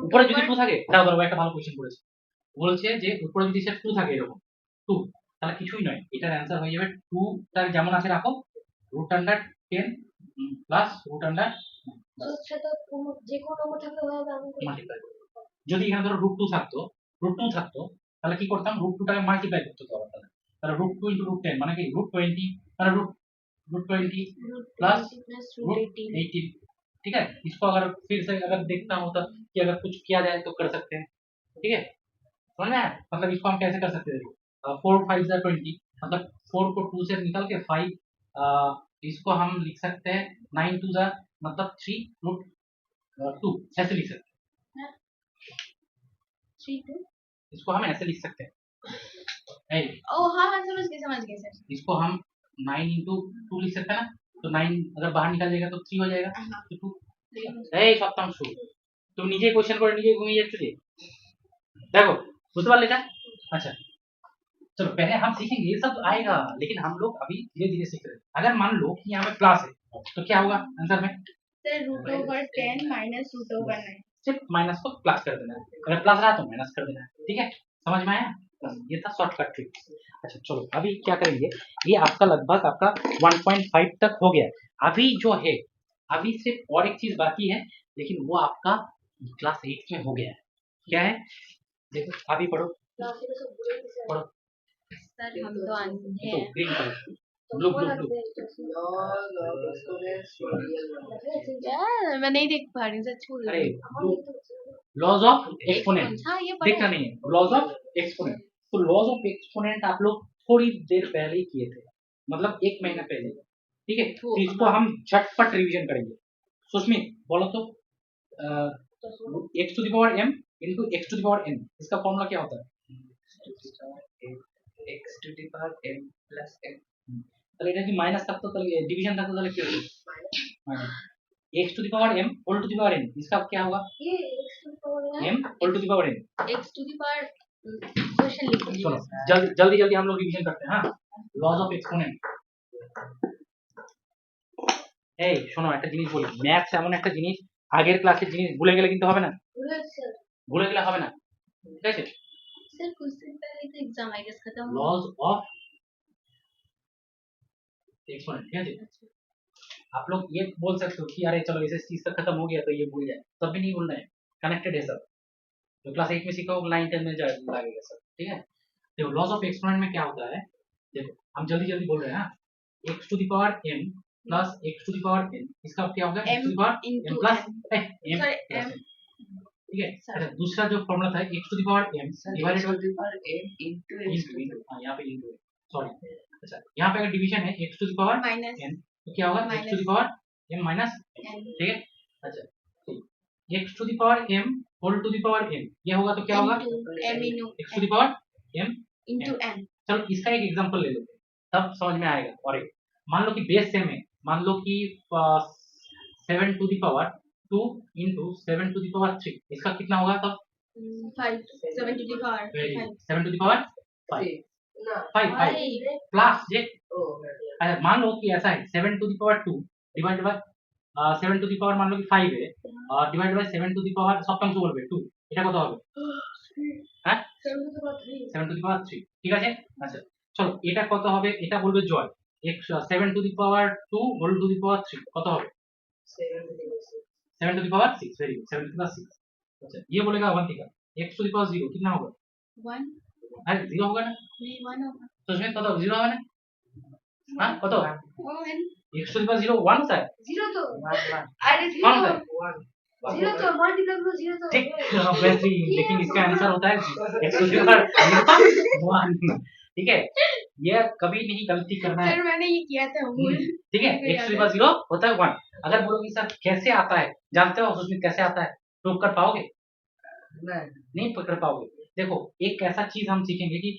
উপরে যদি 2 থাকে, দাঁড়াও একটা ভালো কোশ্চেন করেছে, বলছে যে উপরে যদি সেট 2 থাকে এরকম 2, তাহলে কিছুই নয়, এটার आंसर হয়ে যাবে 2 তার যেমন আছে রাখো, root under 10 plus root under multiply. যদি এখানে ধরো রুট 2 থাকতো তাহলে কি করতাম, রুট 2 টাকে মাল্টিপ্লাই করতে হতো আবার, তাহলে রুট 2 ইনটু রুট 10 মানে কি রুট 20, মানে रूट 20 प्लस रूट 18, ठीक है। इसको अगर फिर से अगर देखता हूँ तो कि अगर कुछ किया जाए तो कर सकते हैं, ठीक है, समझ में आया? मतलब इसको हम कैसे कर सकते हैं, देखो 4 5 जा 20, मतलब 4 को 2 से निकाल के 5, इसको हम लिख सकते हैं 9 2 जा मतलब 3 रूट 2, ऐसे लिख सकते हैं, 3 2, इसको हम ऐसे लिख सकते हैं, ओ हाँ हाँ समझ गए सर। इसको हम 9 इंटू 2 लिख सकते हैं ना, तो 9 अगर बाहर निकल जाएगा तो 3 हो जाएगा, तो 2 এই শতাংশ, তুমি নিজে কোশ্চেন করে নিজে ঘুমিয়ে যাচ্ছ যে, देखो बुझते पारले এটা। अच्छा चलो पहले हम सीखेंगे, ये सब आएगा, लेकिन हम लोग अभी धीरे धीरे सीख रहे हैं। अगर मान लो कि यहाँ पे प्लस है तो क्या होगा आंसर में, sir root over 10 minus root over 9, सिर्फ माइनस को प्लस कर देना है, अगर प्लस रहा तो माइनस कर देना है, ठीक है, समझ में आया? बस ये था शॉर्टकट ट्रिक। अच्छा चलो अभी क्या करेंगे, ये आपका लगभग आपका 1.5 तक हो गया, अभी जो है अभी सिर्फ और एक चीज बाकी है, लेकिन वो आपका क्लास 8 में हो गया है, क्या है देखो, अभी पढ़ो पढ़ो, सर हम तो अंधे तो हैं। Green colour blue blue blue, यार मैं नहीं देख पा रही हूँ, सच बोल अरे रही हूँ। लॉज ऑफ एक्सपोनेंट, हाँ ये देखना पढ़ा है। नहीं है, लॉज ऑफ एक्सपोनेंट, तो लॉज ऑफ एक्सपोनेंट आप लोग थोड़ी देर पहले ही किए थे, मतलब 1 महीना पहले, ठीक है, तो इसको हम झटपट रिवीजन करेंगे। सुस्मित बोलो तो x to the power m into x to the power n, इसका फॉर्मूला क्या होता है, x to the power m plus n, তাহলে এটা কি মাইনাস থাকতো, তাহলে डिवीजन থাকতো, তাহলে কি হবে minus x to the power m whole to the power n, इसका क्या होगा m whole to the power n। x to the power question लिख लीजिए। चलो जल्दी जल्दी जल्दी हम लोग रिवीजन करते हैं, हाँ लॉज ऑफ एक्सपोनेंट। এই শোনো একটা জিনিস বলি, ম্যাথস এমন একটা জিনিস, আগের ক্লাসের জিনিস ভুলে গেলে কিন্তু হবে না, ভুলে গেলে হবে না, ঠিক আছে। सर कुछ दिन पहले तो एग्जाम आई गेस खत्म हुआ। लॉज ऑफ एक्सपोनेंट, ठीक है, आप लोग ये बोल सकते हो कि अरे चलो इसे चीज तक खत्म हो गया तो ये भूल जाए, तब भी नहीं भूलना है, कनेक्टेड है सब, तो क्लास 8 में सीखा होगा 9 10 में लगेगा सब, ठीक है। देखो लॉज ऑफ एक्सपोनेंट में क्या होता है, देखो हम जल्दी जल्दी बोल रहे हैं, हाँ x to the power m plus x to the power n, इसका क्या होगा x to the power m plus m, ठीक है। अच्छा दूसरा जो फॉर्मूला था x to the power m divided by to the power m into x to the हाँ यहाँ पे इंटू, सॉरी, अच्छा यहाँ पे अगर डिवीजन है x to the power minus n तो क्या होगा x to the power m minus n ठीक है। अच्छा x to the power m whole to the power n ये होगा तो क्या होगा m into x to the power m into n चलो इसका एक एग्जांपल ले लो तब समझ में आएगा। और एक मान लो कि बेस सेम है, मान लो कि 7 to the power 2 into 7 to the power 3 इसका कितना होगा तब 5 7 to the power 5 7 to the power 5 No. 5 5 plus ये Oh. अच्छा मान लो कि ऐसा है 7 to the power 2 divide by 7 to the power मान लो कि 5 है और divide by 7 to the power সপ্তম সমূহ হবে 2 এটা কত হবে হ্যাঁ 7 to the power 3 7 to the power 3 ঠিক আছে। আচ্ছা চলো এটা কত হবে এটা বলবে Joy x 7 to the power 2 whole to the power 3 কত হবে 7 to the power 6 very good 7 to the power 6 अच्छा ये बोलेगा Avantika x to the power 0 कितना होगा 1 अरे 0 होगा ना नहीं 1 होगा तो उसमें कत 0 होगा ना हां कत 1 x टू दी पावर 0 1 होता है 0 तो One. अरे कौन 0 होता है 0 तो मल्टीपल को 0 तो ठीक वैसे ही लेकिन इसका आंसर होता है x टू दी पावर 1 ठीक है ये कभी नहीं गलती करना है सर मैंने ये किया था भूल ठीक है x टू दी पावर 0 होता है 1 अगर बोलोगे सर कैसे आता है जानते हो उसमें कैसे आता है प्रूव कर पाओगे No. नहीं पकड़ पाओगे। देखो एक ऐसा चीज हम सीखेंगे कि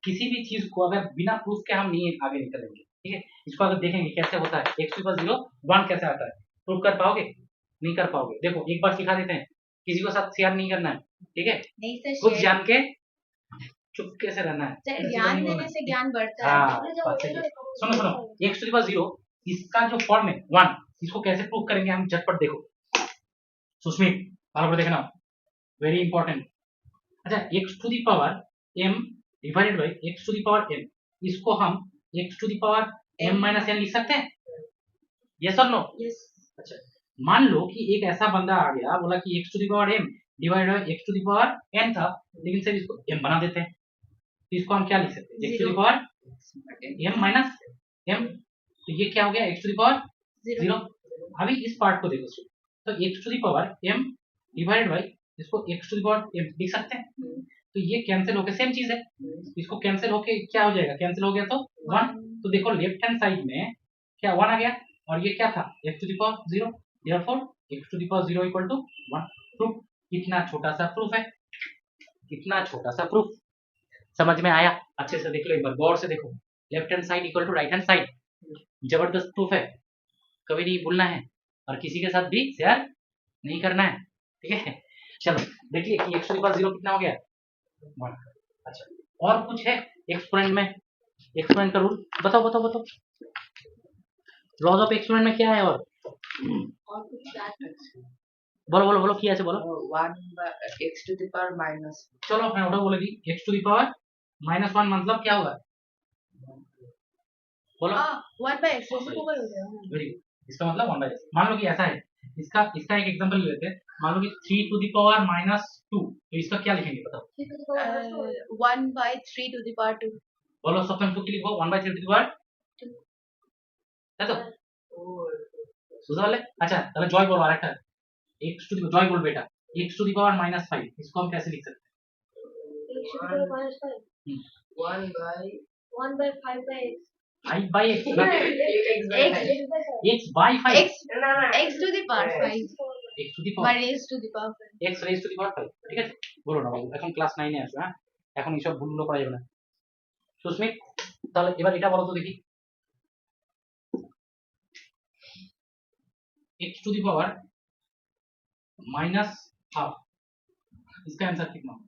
किसी भी चीज को अगर बिना प्रूफ के हम नहीं आगे निकलेंगे ठीक है इसको अगर देखेंगे कैसे होता है x टू पावर 0 1 कैसे आता है प्रूव कर पाओगे नहीं कर पाओगे। देखो एक बार सिखा देते हैं किसी को साथ शेयर नहीं करना है ठीक है नहीं सर कुछ जान के चुपके से रहना है सर ज्ञान देने से ज्ञान बढ़ता हाँ है बात सही है। सुनो सुनो x टू पावर 0 इसका जो फॉर्म है 1 इसको कैसे प्रूव करेंगे हम झटपट देखो सुस्मित बराबर देखना वेरी इंपॉर्टेंट। अच्छा x to the power m divided by x to the power n इसको हम x to the power m minus n लिख सकते हैं यस और नो यस अच्छा मान लो कि एक ऐसा बंदा आ गया बोला कि x to the power m divided by x to the power n था लेकिन सर इसको m बना देते हैं तो इसको हम क्या लिख सकते हैं x to the power m माइनस m तो ये क्या हो गया x टू दी पावर 0 अभी इस पार्ट को देखो तो x to the power m divided by इसको x to the power m लिख सकते हैं तो ये कैंसिल होके सेम चीज है इसको कैंसिल होके क्या हो जाएगा कैंसिल हो गया तो 1 तो देखो लेफ्ट हैंड साइड में क्या 1 आ गया और ये क्या था x to the power 0 therefore x to the power 0 equal to 1 proof कितना छोटा सा प्रूफ है कितना छोटा सा प्रूफ समझ में आया अच्छे से देख लो एक बार गौर से देखो left hand side equal to right hand side जबरदस्त प्रूफ है कभी नहीं भूलना है और किसी के साथ भी शेयर नहीं करना है ठीक है चलो देखिए कि x टू दी पावर 0 कितना हो गया 1 अच्छा और कुछ है एक्सपोनेंट में एक्सपोनेंट का रूल बताओ बताओ बताओ लॉज ऑफ एक्सपोनेंट में क्या है और और कुछ बात बोलो बोलो बोलो किया से बोलो 1 by x to the power minus. चलो मैं उठा बोलेगी x टू दी पावर -1 मतलब क्या होगा बोलो 1 by x को हो गया वेरी गुड इसका मतलब 1 बाय मान लो कि ऐसा है इसका इसका एक एग्जांपल ले लेते हैं मान लो कि 3 टू दी पावर -2 तो इसका क्या लिखेंगे बताओ 1 by 3 to the power 2 बोलो सप्तम टू के लिखो 1 बाय 3 टू दी पावर 2 है तो বুঝতে পারলে अच्छा তাহলে জয় বলো আরেকটা x টু দি জয় বল बेटा x टू दी पावर -5 इसको हम कैसे लिख सकते हैं x to the power -5 1 by 1 by 5 by x 5 by x x by x by 5 x x to the power 5 x to the by power raised to the power 5 x raised to the power 5 ঠিক আছে বলো না বাবু এখন class 9 এ আসো হ্যাঁ এখন এইসব ভুলগুলো করা যাবে না সুস্মিত তাহলে এবার এটা বলো তো দেখি x to the power -half इसका आंसर कितना होगा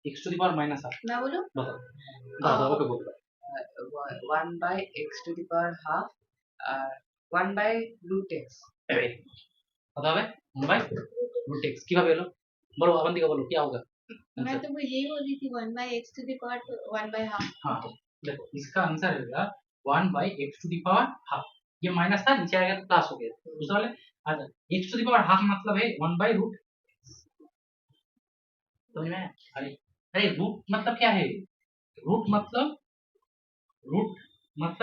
x to the power -half मैं बोलूं बताओ बताओ ओके बोलो 1 by x to the power half 1 by root x. কত হবে 1 বাই root x কিভাবে হলো বলো अवंतिका बोलो क्या होगा मैं तो यही बोल रही थी 1 by x to the power 1 by half हाँ देखो इसका आंसर होगा 1 by x to the power half ये माइनस था नीचे आएगा तो प्लस हो गया दूसरा वाले अच्छा x to the power half मतलब है 1 बाई रूट समझ में अरे अरे रूट मतलब क्या है रूट मतलब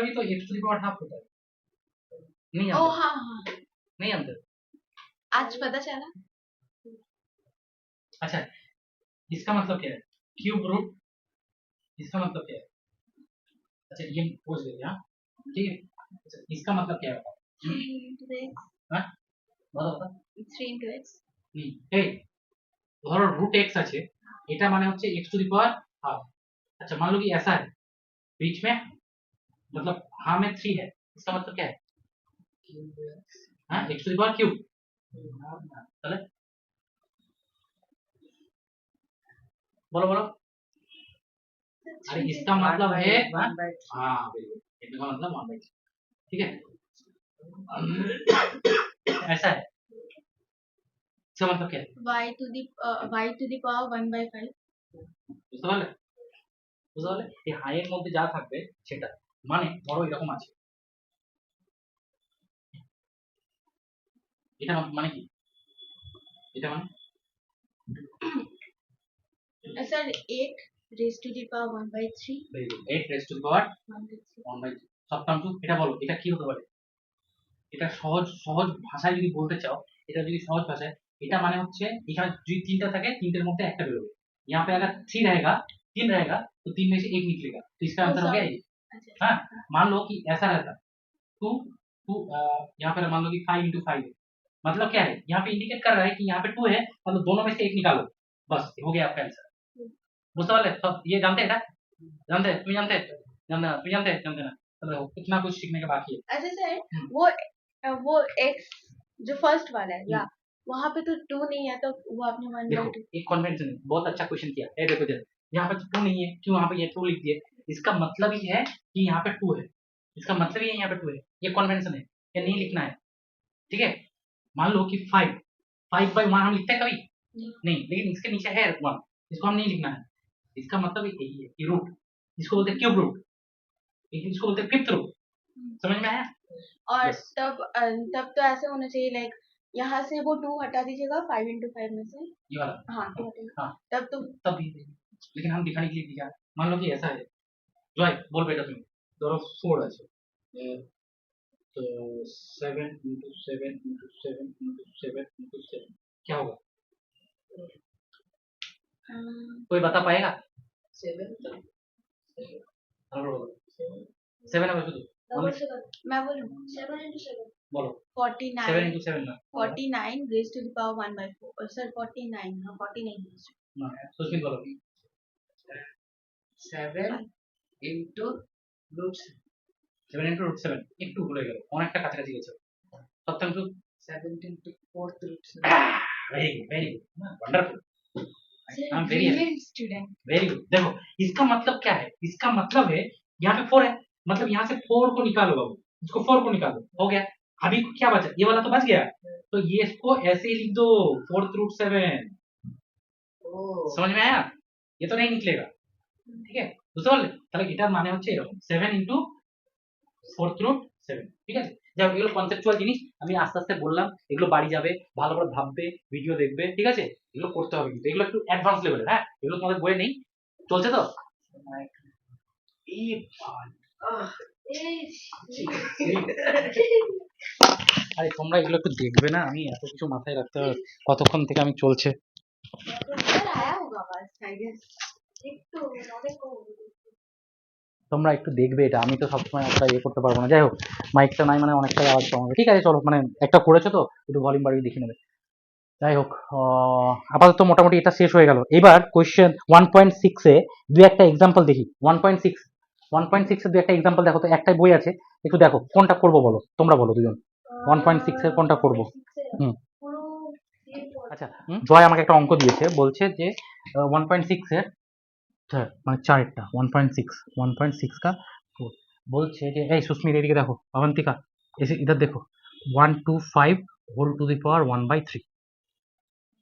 ही तो x to the power half होता है नहीं ओ जानते हाँ हाँ नहीं जानते आज पता चला अच्छा इसका मतलब क्या है क्यूब रूट इसका मतलब क्या है? अच्छा ये पूछ देते हैं, हाँ ठीक है। अच्छा, इसका मतलब क्या है? 3 into x, हाँ बताओ बताओ। 3 into x, এই ধরো रूट x আছে, এটা মানে হচ্ছে x to the power half. अच्छा मान लो कि ऐसा है, बीच में मतलब हाँ में 3 है, इसका मतलब क्या है? हाँ x to the power cube. তাহলে बोलो बोलो। अरे इसका मतलब है हाँ 1 by 3 हाँ बिल्कुल, इसका मतलब 1/3, ठीक है। ऐसा है, इसका मतलब क्या है? y to the power 1 by 5, বুঝতে পারলে? বুঝতে পারলে? এই হাইয়ের মধ্যে যা থাকবে সেটা, মানে ধরো এরকম আছে, এটা মানে কি? এটা মানে sir 8 raised to the power 1 by 3, very good, 8 raised to the power 1 by 3. 1/3 সপ্তাংশ। এটা বলো এটা কি হতে পারে? এটা সহজ সহজ ভাষায় যদি বলতে চাও, এটা যদি সহজ ভাষায়, এটা মানে হচ্ছে এখানে যদি तीनटा থাকে, तीनटेর মধ্যে একটা বেরোবে। यहाँ पे अगर 3 रहेगा, 3 रहेगा तो 3 में से 1 निकलेगा, तो इसका Oh, आंसर हो गया sorry. ये। अच्छा, हाँ मान लो कि ऐसा रहता 2 2 यहाँ पे मान लो कि 5 into 5 है, मतलब क्या है यहाँ पे इंडिकेट कर रहा है कि यहाँ पे 2 है, मतलब दोनों में से एक निकालो, बस हो गया आपका आंसर। बुझতে পারলে सब? ये जानते हैं এটা? जानते हैं? তুমি जानते? जानते ना? তুমি जानते? जानते ना? चलो कितना कुछ सीखने का बाकी है। अच्छा सर हम्म। वो x जो फर्स्ट वाला है हम्म। या वहाँ पे तो 2 नहीं है, तो वो आपने 1 by देखो 2. एक कन्वेंशन है, बहुत अच्छा क्वेश्चन किया। ये देखो जरा, यहाँ पे 2 नहीं है, क्यों यहाँ पे ये 2 लिख दिए? इसका मतलब ही है कि यहाँ पे 2 है, इसका मतलब ही है यहाँ पे 2 है, ये कन्वेंशन है, ये नहीं लिखना है, ठीक है। मान लो कि 5/1 हम लिखते हैं कभी? नहीं, लेकिन इसके नीचे है 1, इसको हम नहीं लिखना है। इसका मतलब यही है कि रूट, इसको बोलते हैं क्यूब रूट, इसको बोलते हैं फिफ्थ रूट। समझ में आया? और Yes. तब तो ऐसे होना चाहिए लाइक यहाँ से वो 2 हटा दीजिएगा 5 into 5 में से, ये वाला हाँ 2 हटेगा, हाँ तब तो तब भी, लेकिन हम दिखाने के लिए दिया। मान लो कि ऐसा है, जॉय बोल बेटा तुम, ধরো 4 আছে, तो 7 into 7 into 7 into 7 into 7 क्या होगा? कोई बता पाएगा? 7 हेलो बोलो 7 হবে শুধু, मैं बोलूँ 7 into 7, बोलो 49, 7 into 7 না 49 raised to the power 1 by 4, sir 49, हाँ 49 raised to, না সুস্মিত বলো 7 into root 7 into root 7 একটু ভুলে গেল, অনেকটা কাছাকাছি গেছে। সপ্তাংশ 7 into 4th root 7. Very good wonderful, sir I'm very happy. brilliant student. Very good. देखो इसका मतलब क्या है? इसका मतलब है यहाँ पे 4 है, मतलब यहाँ से 4 को निकालो बाबू, इसको 4 को निकालो, हो गया। अभी क्या बचा? ये वाला तो बच गया, तो ये इसको ऐसे ही लिख दो 4th root 7, Oh. समझ में आया? ये तो नहीं निकलेगा, ঠিক আছে? বুঝতে পারলে? তাহলে এটার মানে হচ্ছে এরকম 7 into 4th root 7, ঠিক আছে? যাই হোক, এগুলো কনসেপচুয়াল জিনিস, আমি আস্তে আস্তে বললাম, এগুলো বাড়ি যাবে, ভালো করে ভাববে, ভিডিও দেখবে, ঠিক আছে? এগুলো করতে হবে, কিন্তু এগুলো একটু অ্যাডভান্স লেভেলের, হ্যাঁ এগুলো তোমাদের বইয়ে নেই, চলছে তো? এই ভাই, আরে তোমরা এগুলো একটু দেখবে না, আমি এত কিছু মাথায় রাখতে হবে, কতক্ষণ থেকে আমি চলছে। सर आया होगा बस आई गेस, एक तो नॉलेज को তোমরা একটু দেখবে এটা, আমি তো সবসময় একটা ইয়ে করতে পারবো না। যাই হোক, মাইকটা নাই মানে অনেকটাই আওয়াজ কম হবে, ঠিক আছে চলো, মানে একটা করেছো তো একটু ভলিউম বাড়িয়ে দেখে নেবে। যাই হোক, আপাতত মোটামুটি এটা শেষ হয়ে গেল। এবার কোয়েশ্চেন 1.6 এ দু একটা এক্সাম্পল দেখি। 1.6 এর দু একটা এক্সাম্পল দেখো তো, একটাই বই আছে, একটু দেখো কোনটা করবো বলো, তোমরা বলো দুজন 1.6 এর কোনটা করবো। হুম আচ্ছা, জয় আমাকে একটা অঙ্ক দিয়েছে, বলছে যে 1.6 এর মানে চারেরটা 1.6 का 4 বলছে যে, এই সুস্মিত এদিকে দেখো, अवंतिका ऐसे इधर देखो 125 होल टू द पावर 1/3,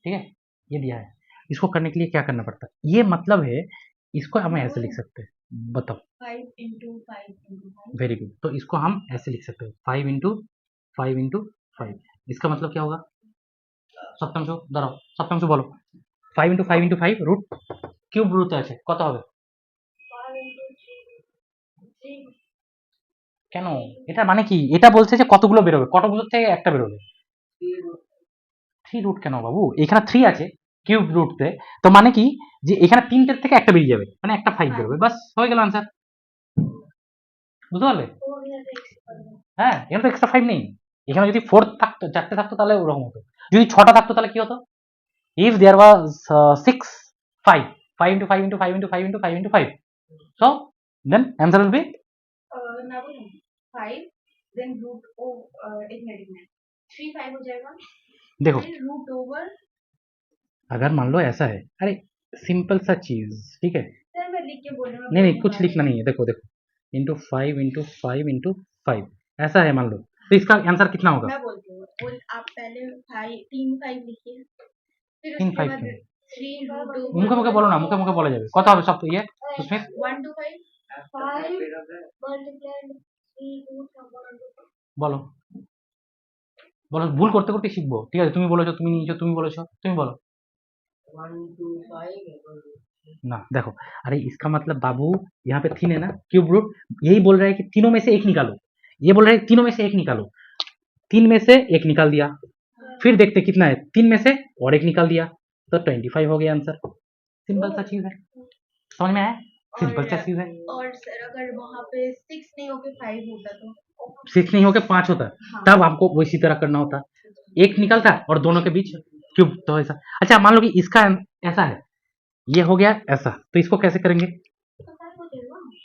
ठीक है, ये दिया है। इसको करने के लिए क्या करना पड़ता है? ये मतलब है, इसको हम ऐसे लिख सकते हैं, बताओ। 5 into 5 into 5, वेरी गुड, तो इसको हम ऐसे लिख सकते हैं 5 into 5, इसका मतलब क्या होगा? সপ্তাংশ দাঁড়াও, সপ্তাংশ বলো। 5 into 5 রুট কিউব রুট আছে, কত হবে? 5 into 3, কেন? এটা মানে কি? এটা বলছে যে কতগুলো বেরোবে, কতগুলোর থেকে একটা বেরোবে। 3 রুট কেন বাবু? এখানে 3 আছে কিউব রুটতে, তো মানে কি যে এখানে তিনটের থেকে একটা বেরিয়ে যাবে, মানে একটা 5 বেরোবে, বাস হয়ে গেল আনসার। বুঝতে পারলে? হ্যাঁ, এখানে তো এক্সট্রা 5 নেই। এখানে যদি 4 থাকতো, 4টে থাকতো তাহলে ওরকম হতো। যদি 6টা থাকতো তাহলে কি হতো? If there was 6, 5, 5 into 5 into 5 into 5 into 5 into 5. So then answer will be ना बोलूं 5 देन रूट ओ एक मिनट 3 5 हो जाएगा, देखो फिर रूट ओवर। अगर मान लो ऐसा है, अरे सिंपल सा चीज, ठीक है, सर मैं लिख के बोल रही हूँ, नहीं नहीं कुछ लिखना नहीं है, देखो देखो इंटू 5 ऐसा है मान लो, तो इसका आंसर कितना होगा? मैं बोलती हूँ, आप पहले 3 5 लिखिए, फिर 3 उसके 5 बाद क्यों? 3 रूट मुखे मुखे बोलो ना, मुखे मुखे बोला जाए कत হবে সব তো ये उसमें 1 2 5 5 বলো বলো, ভুল করতে করতে শিখবো, ঠিক আছে, তুমি বলেছো, তুমি নিয়েছো, তুমি বলেছো, তুমি বলো 1 2 5 ना। देखो अरे इसका मतलब बाबू यहाँ पे 3 है ना, क्यूब रूट, यही बोल रहा है कि तीनों में से एक निकालो, ये बोल रहा है तीनों में से एक निकालो, 3 में से एक निकाल दिया, फिर देखते कितना है, 3 में से और एक निकाल दिया, तो 25 हो गया आंसर। सिंपल सा चीज है, समझ में आया? सिंपल सा चीज है। और सर अगर वहाँ पे 6 नहीं होके 5 होता तो 6 नहीं होके 5 होता, हाँ। तब आपको इसी तरह करना होता, एक निकलता और दोनों के बीच क्यूब, तो ऐसा। अच्छा मान लो कि इसका ऐसा है, ये हो गया ऐसा, तो इसको कैसे करेंगे?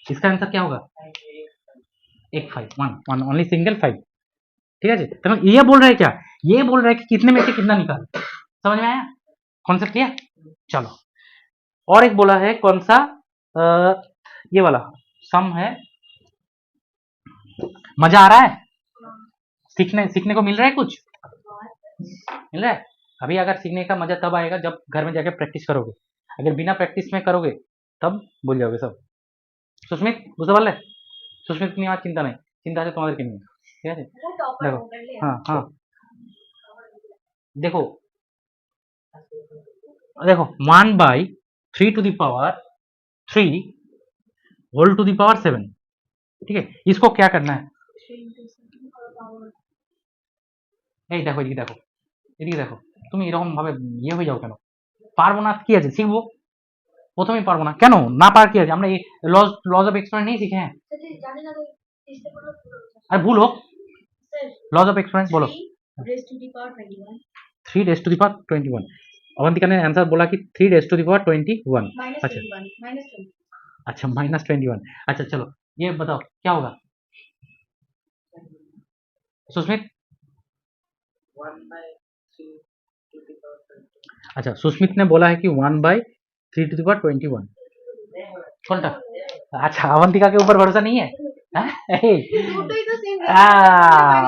इसका आंसर क्या होगा? एक 5 1 ओनली सिंगल 5, ठीक है जी। तो ये बोल रहा है क्या, ये बोल रहा है कि कितने में से कितना निकाल, समझ में आया कॉन्सेप्ट? किया? चलो और एक बोला है कौन सा, ये वाला सम है, मजा आ रहा है, सीखने सीखने को मिल रहा है, कुछ मिल रहा है। अभी अगर सीखने का मजा तब आएगा जब घर में जाके प्रैक्टिस करोगे, अगर बिना प्रैक्टिस में करोगे तब भूल जाओगे सब। सुस्मित बुझতে পারলে? सुस्मित নেওয়ার চিন্তা নাই, চিন্তা আছে তোমাদেরকে নিয়ে, ঠিক আছে? দেখো हाँ हाँ देखो देखो 1/3 to the power 3 whole to the power 7, ठीक है, इसको क्या करना है? এই দেখো এদিকে দেখো, এদিকে দেখো, তুমি এরকম ভাবে ইয়ে হয়ে যাও কেন? পারবো না কি আছে, শিখবো, প্রথমেই পারবো না কেন, না পার কি আছে, আমরা এই লজ লজ অফ এক্সপেরিয়েন্স नहीं सीखे हैं, আর ভুল হোক लॉज ऑफ एक्सपेरियंस बोलो 3 raised to the power 21 3 raise to the power 21, Avantika ने आंसर बोला कि 3 raise to the power 21, minus अच्छा 21 minus 20 अच्छा -21, अच्छा चलो ये बताओ क्या होगा सुस्मित? 1/3 to the power 20 अच्छा सुस्मित ने बोला है कि 1/3 टू द पावर 21, कौन सा? अच्छा अवंतिका के ऊपर भरोसा नहीं है, हाँ?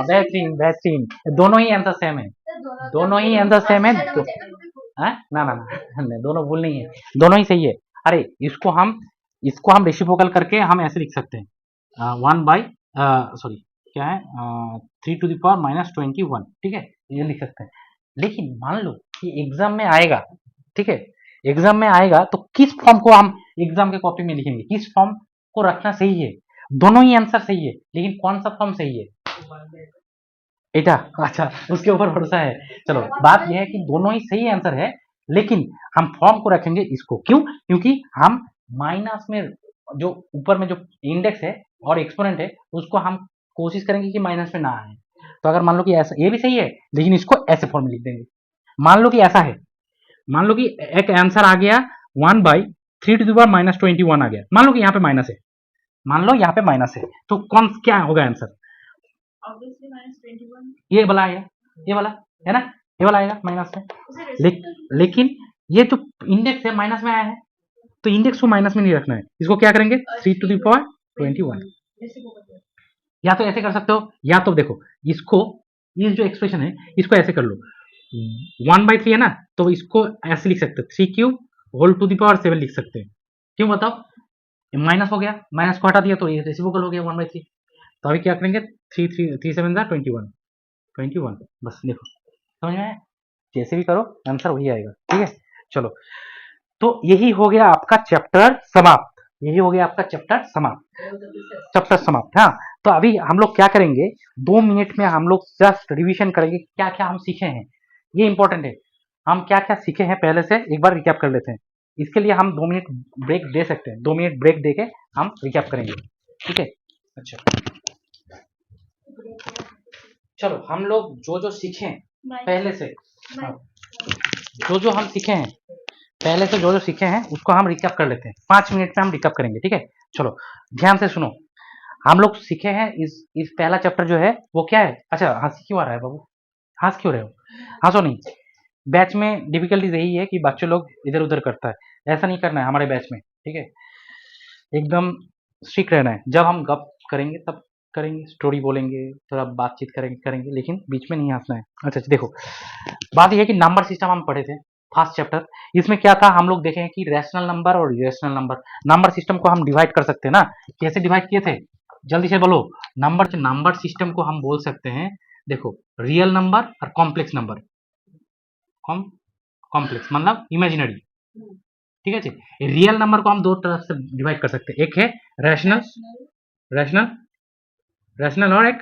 बेहतरीन बेहतरीन, दोनों ही आंसर सेम है, दोनों ही आंसर सेम है, हाँ? ना ना ना नहीं, दोनों भूल नहीं है, दोनों ही सही है। अरे इसको हम रेसिप्रोकल करके हम ऐसे लिख सकते हैं, 1 बाई सॉरी क्या है 3 टू द पावर -21, ठीक है, ये लिख सकते हैं। लेकिन मान लो कि एग्जाम में आएगा, ठीक है, एग्जाम में आएगा तो किस फॉर्म को हम एग्जाम के कॉपी में लिखेंगे, किस फॉर्म को रखना सही है? दोनों ही आंसर सही है, लेकिन कौन सा फॉर्म सही है? एटा, अच्छा उसके ऊपर भरोसा है। चलो बात यह है कि दोनों ही सही आंसर है, लेकिन हम फॉर्म को रखेंगे इसको, क्यों? क्योंकि हम माइनस में जो ऊपर में जो इंडेक्स है और एक्सपोनेंट है उसको हम कोशिश करेंगे कि माइनस में ना आए। तो अगर मान लो कि ऐसा, ये भी सही है, लेकिन इसको ऐसे फॉर्म में लिख देंगे। मान लो कि ऐसा है, मान लो कि एक आंसर आ गया 1/3 टू द पावर -21 आ गया, मान लो कि यहाँ पे माइनस है, मान लो यहाँ पे माइनस है, तो कौन क्या होगा आंसर? obviously -21 ये वाला आएगा, ये वाला है ना, ये वाला आएगा माइनस में, उसे reciprocal लेकिन ये जो इंडेक्स है माइनस में आया है, तो इंडेक्स को माइनस में नहीं रखना है, इसको क्या करेंगे 3 टू द पावर 21, reciprocal या तो ऐसे कर सकते हो, या तो देखो इसको, ये जो एक्सप्रेशन है इसको ऐसे कर लो, 1/3 है ना, तो इसको ऐसे लिख सकते हैं 3 cube whole to the power 7 लिख सकते हैं, क्यों बताओ? माइनस हो गया, माइनस को हटा दिया तो ये रेसिप्रोकल हो गया 1/3, तो अभी क्या करेंगे 3 7 21, बस देखो समझ में आया? जैसे भी करो आंसर वही आएगा, ठीक है। चलो तो यही हो गया आपका चैप्टर समाप्त, यही हो गया आपका चैप्टर समाप्त, हाँ। तो अभी हम लोग क्या करेंगे, 2 मिनट में हम लोग जस्ट रिवीजन करेंगे क्या क्या हम सीखे हैं, ये इंपॉर्टेंट है, हम क्या क्या सीखे हैं पहले से एक बार रिकैप कर लेते हैं। इसके लिए हम 2 मिनट ब्रेक दे सकते हैं, 2 मिनट ब्रेक देके हम रिकैप करेंगे, ठीक है। अच्छा चलो हम लोग जो जो सीखे हैं पहले से, हाँ, जो जो हम सीखे हैं पहले से, जो जो सीखे हैं उसको हम रिकैप कर लेते हैं, 5 मिनट में हम रिकैप करेंगे, ठीक है। चलो ध्यान से सुनो, हम लोग सीखे हैं इस पहला चैप्टर जो है वो क्या है। अच्छा हंसी क्यों आ रहा है बाबू, हंस क्यों रहे हो, हंसो नहीं। बैच में डिफिकल्टीज यही है कि बच्चे लोग इधर उधर करता है, ऐसा नहीं करना है हमारे बैच में, ठीक है। एकदम स्ट्रिक्ट रहना है, जब हम गप करेंगे तब करेंगे, स्टोरी बोलेंगे, थोड़ा बातचीत करेंगे लेकिन बीच में नहीं हंसना है। अच्छा देखो, बात यह है कि नंबर सिस्टम हम पढ़े थे फर्स्ट चैप्टर, इसमें क्या था हम लोग देखे हैं कि रैशनल नंबर और इरेशनल नंबर सिस्टम को हम डिवाइड कर सकते हैं ना। कैसे डिवाइड किए थे, जल्दी से बोलो। नंबर सिस्टम को हम बोल सकते हैं, देखो रियल नंबर और कॉम्प्लेक्स नंबर, कॉम्प्लेक्स मतलब इमेजिनरी, ठीक है जी। रियल नंबर को हम दो तरफ से डिवाइड कर सकते हैं, एक है रैशनल रैशनल और एक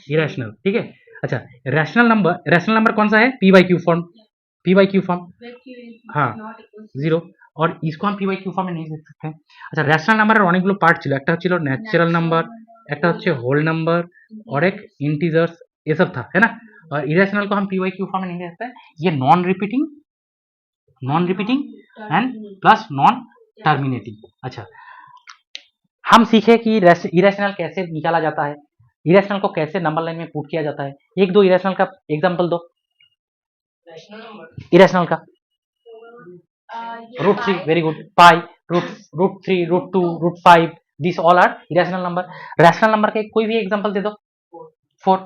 इरेशनल, ठीक है। अच्छा रैशनल नंबर कौन सा है, पी बाई क्यू फॉर्म, हाँ 0, और इसको हम पी बाई क्यू फॉर्म में नहीं लिख सकते हैं। अच्छा रैशनल নাম্বারের অনেকগুলো পার্ট ছিল, একটা হচ্ছিল ন্যাচারাল নাম্বার, একটা হচ্ছে হোল নাম্বার और एक इंटीजर्स, ये सब था, है ना। और इरेशनल को हम पी बाई क्यू फॉर्म में नहीं ले सकते, ये non repeating and plus non terminating. अच्छा हम सीखे कि इरेशनल कैसे निकाला जाता है, इरेशनल को कैसे नंबर लाइन में पुट किया जाता है। एक दो इरेशनल का एग्जांपल दो, इरेशनल का √3, very good, pi, √3, √2, √5, this all are irrational number. Rational number का कोई भी एग्जांपल दे दो, 4,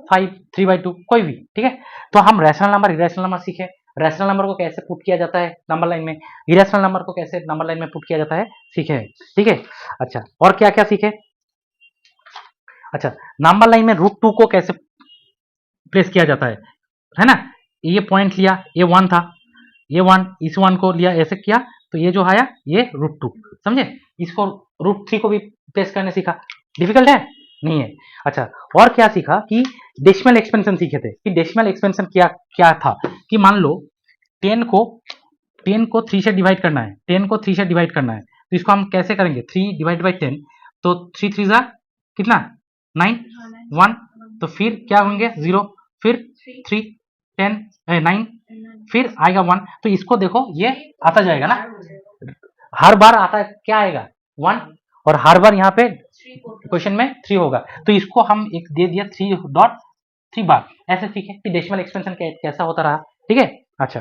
5, 3/2, कोई भी, ठीक है। तो हम रैशनल नंबर इरेशनल नंबर सीखे, रैशनल नंबर को कैसे पुट किया जाता है नंबर लाइन में, इरेशनल नंबर को कैसे नंबर लाइन में पुट किया जाता है सीखे, ठीक है। अच्छा और क्या क्या सीखे, अच्छा नंबर लाइन में √2 को कैसे प्लेस किया जाता है ना। ये पॉइंट लिया, ये 1 था, ये 1, इस 1 को लिया ऐसे किया, तो ये जो आया ये √2, समझे। इसको √3 को भी प्लेस करने सीखा, डिफिकल्ट है नहीं है। अच्छा और क्या सीखा कि डेसिमल एक्सपेंशन सीखे थे, कि डेसिमल एक्सपेंशन क्या था, कि मान लो 10 को 3 से डिवाइड करना है, 10 को 3 से डिवाइड करना है, तो इसको हम कैसे करेंगे, 3 डिवाइड बाई 10, तो 3 3 कितना 9, 1, तो फिर क्या होंगे 0, फिर 3, 10, 9, फिर आएगा 1, तो इसको देखो ये आता जाएगा ना, हर बार आता है क्या आएगा 1, और हर बार यहाँ पे क्वेश्चन में 3 होगा, तो इसको हम एक दे दिया 3.3 बार, ऐसे सीखे कि डेसिमल एक्सपेंशन कैसा होता रहा, ठीक है। अच्छा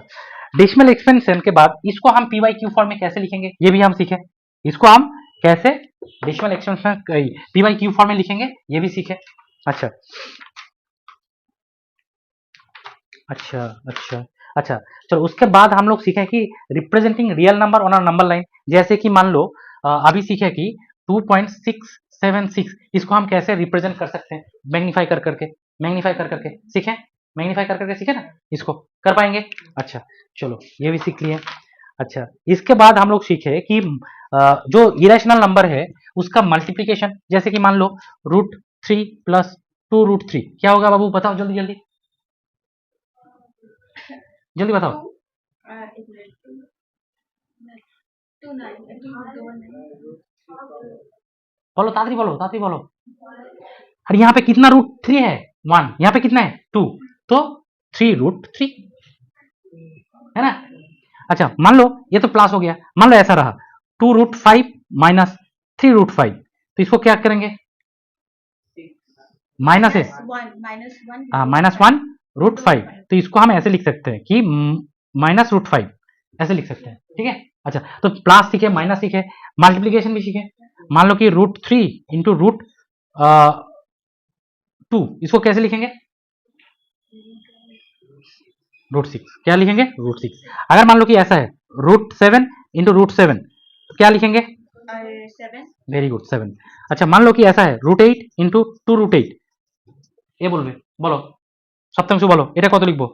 डेसिमल एक्सपेंशन के बाद इसको हम पी बाई क्यू फॉर्म में कैसे लिखेंगे ये भी हम सीखे, इसको हम कैसे decimal expansion P by Q form में लिखेंगे ये भी सीखे। अच्छा अच्छा अच्छा अच्छा चलो उसके बाद हम लोग सीखे कि representing real number on a number line, जैसे कि मान लो अभी सीखे कि 2.676, इसको हम कैसे रिप्रेजेंट कर सकते हैं, मैग्नीफाई कर करके सीखे, मैग्नीफाई कर करके सीखे ना, इसको कर पाएंगे। अच्छा चलो ये भी सीख लिए। अच्छा इसके बाद हम लोग सीखे कि जो इरेशनल नंबर है उसका मल्टीप्लीकेशन, जैसे कि मान लो √3 + 2√3 क्या होगा बाबू, बताओ जल्दी जल्दी जल्दी बताओ, बोलो तातरी बोलो। और यहाँ पे कितना √3 है 1, यहाँ पे कितना है 2, तो 3√3 है ना। अच्छा मान लो ये तो प्लस हो गया, मान लो ऐसा रहा 2√5 - 3√5, तो इसको क्या करेंगे, माइनस है -1 √5, तो इसको हम ऐसे लिख सकते हैं कि -√5 ऐसे लिख सकते हैं, ठीक है। अच्छा तो प्लस सीखे, माइनस सीखे, मल्टीप्लीकेशन भी सीखे। मान लो कि √3 × √2, इसको कैसे लिखेंगे √6, क्या लिखेंगे √6। अगर मान लो कि ऐसा है √7 × √7, तो क्या लिखेंगे 7, वेरी गुड 7। अच्छा मान लो कि ऐसा है √8 × 2√8, ये बोलবে বলো সপ্তাংশ বলো এটা কত লিখবো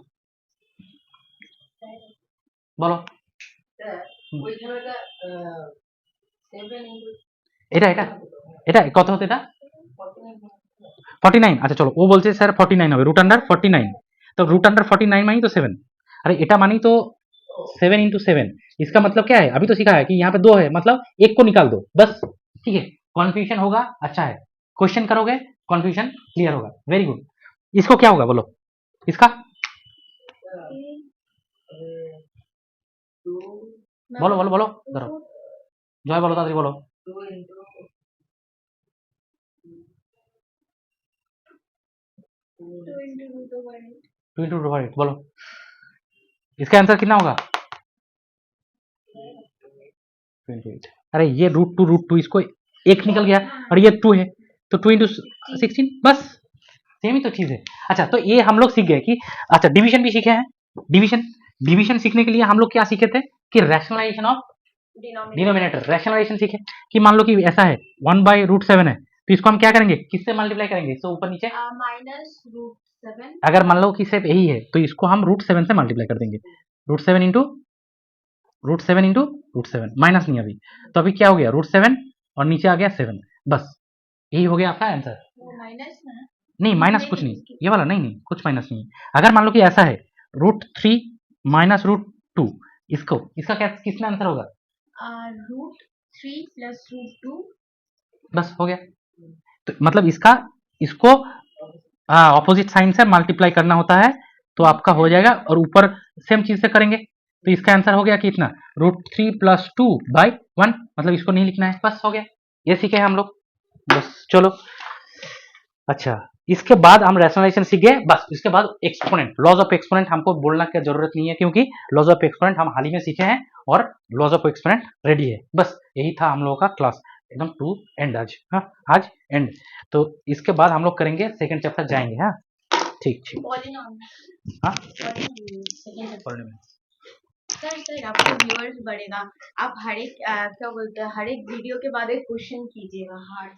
বলো, এটা এটা এটা কত হতে, এটা 49। আচ্ছা চলো ও বলছে স্যার 49 হবে, √49, তো √49 মানেই তো 7, আরে এটা মানেই তো 7 इंटू 7, इसका मतलब क्या है, अभी तो सिखा है कि यहाँ पे 2 है, मतलब एक को निकाल दो बस, ठीक है। कॉन्फ्यूजन होगा, अच्छा है, क्वेश्चन करोगे कॉन्फ्यूजन क्लियर होगा, वेरी गुड। इसको क्या होगा बोलो, इसका बोलो बोलो बोलो, करो जॉय, बोलो तातरी बोलो। 2 into 2 इंटू 2/8 बोलो, इसका आंसर कितना होगा 28। अरे ये √2 इसको एक निकल गया और ये 2 है, तो 2 इंटू 16, बस सेम ही तो चीज है। अच्छा तो ये हम लोग सीख गए कि, अच्छा डिवीजन भी सीखे हैं, डिवीजन सीखने के लिए हम लोग क्या सीखे थे कि रैशनलाइजेशन ऑफ डिनोमिनेटर, रैशनलाइजेशन सीखे कि मान लो कि ऐसा है 1/√7 है, तो इसको हम क्या करेंगे, किससे मल्टीप्लाई करेंगे, इससे ऊपर नीचे, -√7 अगर मान लो कि सिर्फ यही है तो इसको हम √7 से मल्टीप्लाई कर देंगे, √7 इंटू √7 माइनस नहीं अभी, तो अभी क्या हो गया √7 और नीचे आ गया 7, बस यही हो गया आपका आंसर। वो माइनस ना, नहीं माइनस कुछ नहीं, ये वाला नहीं नहीं कुछ माइनस नहीं। अगर मान लो कि ऐसा है √3 माइनस √2, इसका क्या कितना आंसर होगा, √3 प्लस √2, बस हो गया। तो मतलब इसको ऑपोजिट साइन से मल्टीप्लाई करना होता है, तो आपका हो जाएगा, और ऊपर सेम चीज से करेंगे, तो इसका आंसर हो गया कितना √3 प्लस 2/1, मतलब इसको नहीं लिखना है, बस हो गया, ये सीखे हम लोग, बस चलो। अच्छा इसके बाद हम रैशनलाइजेशन सीख गए, बस इसके बाद एक्सपोनेंट, लॉज ऑफ एक्सपोनेंट हमको बोलना की जरूरत नहीं है, क्योंकि लॉज ऑफ एक्सपोनेंट हम हाल ही में सीखे हैं और लॉज ऑफ एक्सपोनेंट रेडी है, बस यही था हम लोगों का क्लास, एकदम टू एंड आज, हाँ आज एंड। तो इसके बाद हम लोग करेंगे सेकंड चैप्टर जाएंगे, हाँ ठीक ठीक, हाँ सर आपको व्यूअर्स बढ़ेगा, आप हर एक क्या बोलते हैं, हर एक वीडियो के बाद एक क्वेश्चन कीजिएगा हार्ड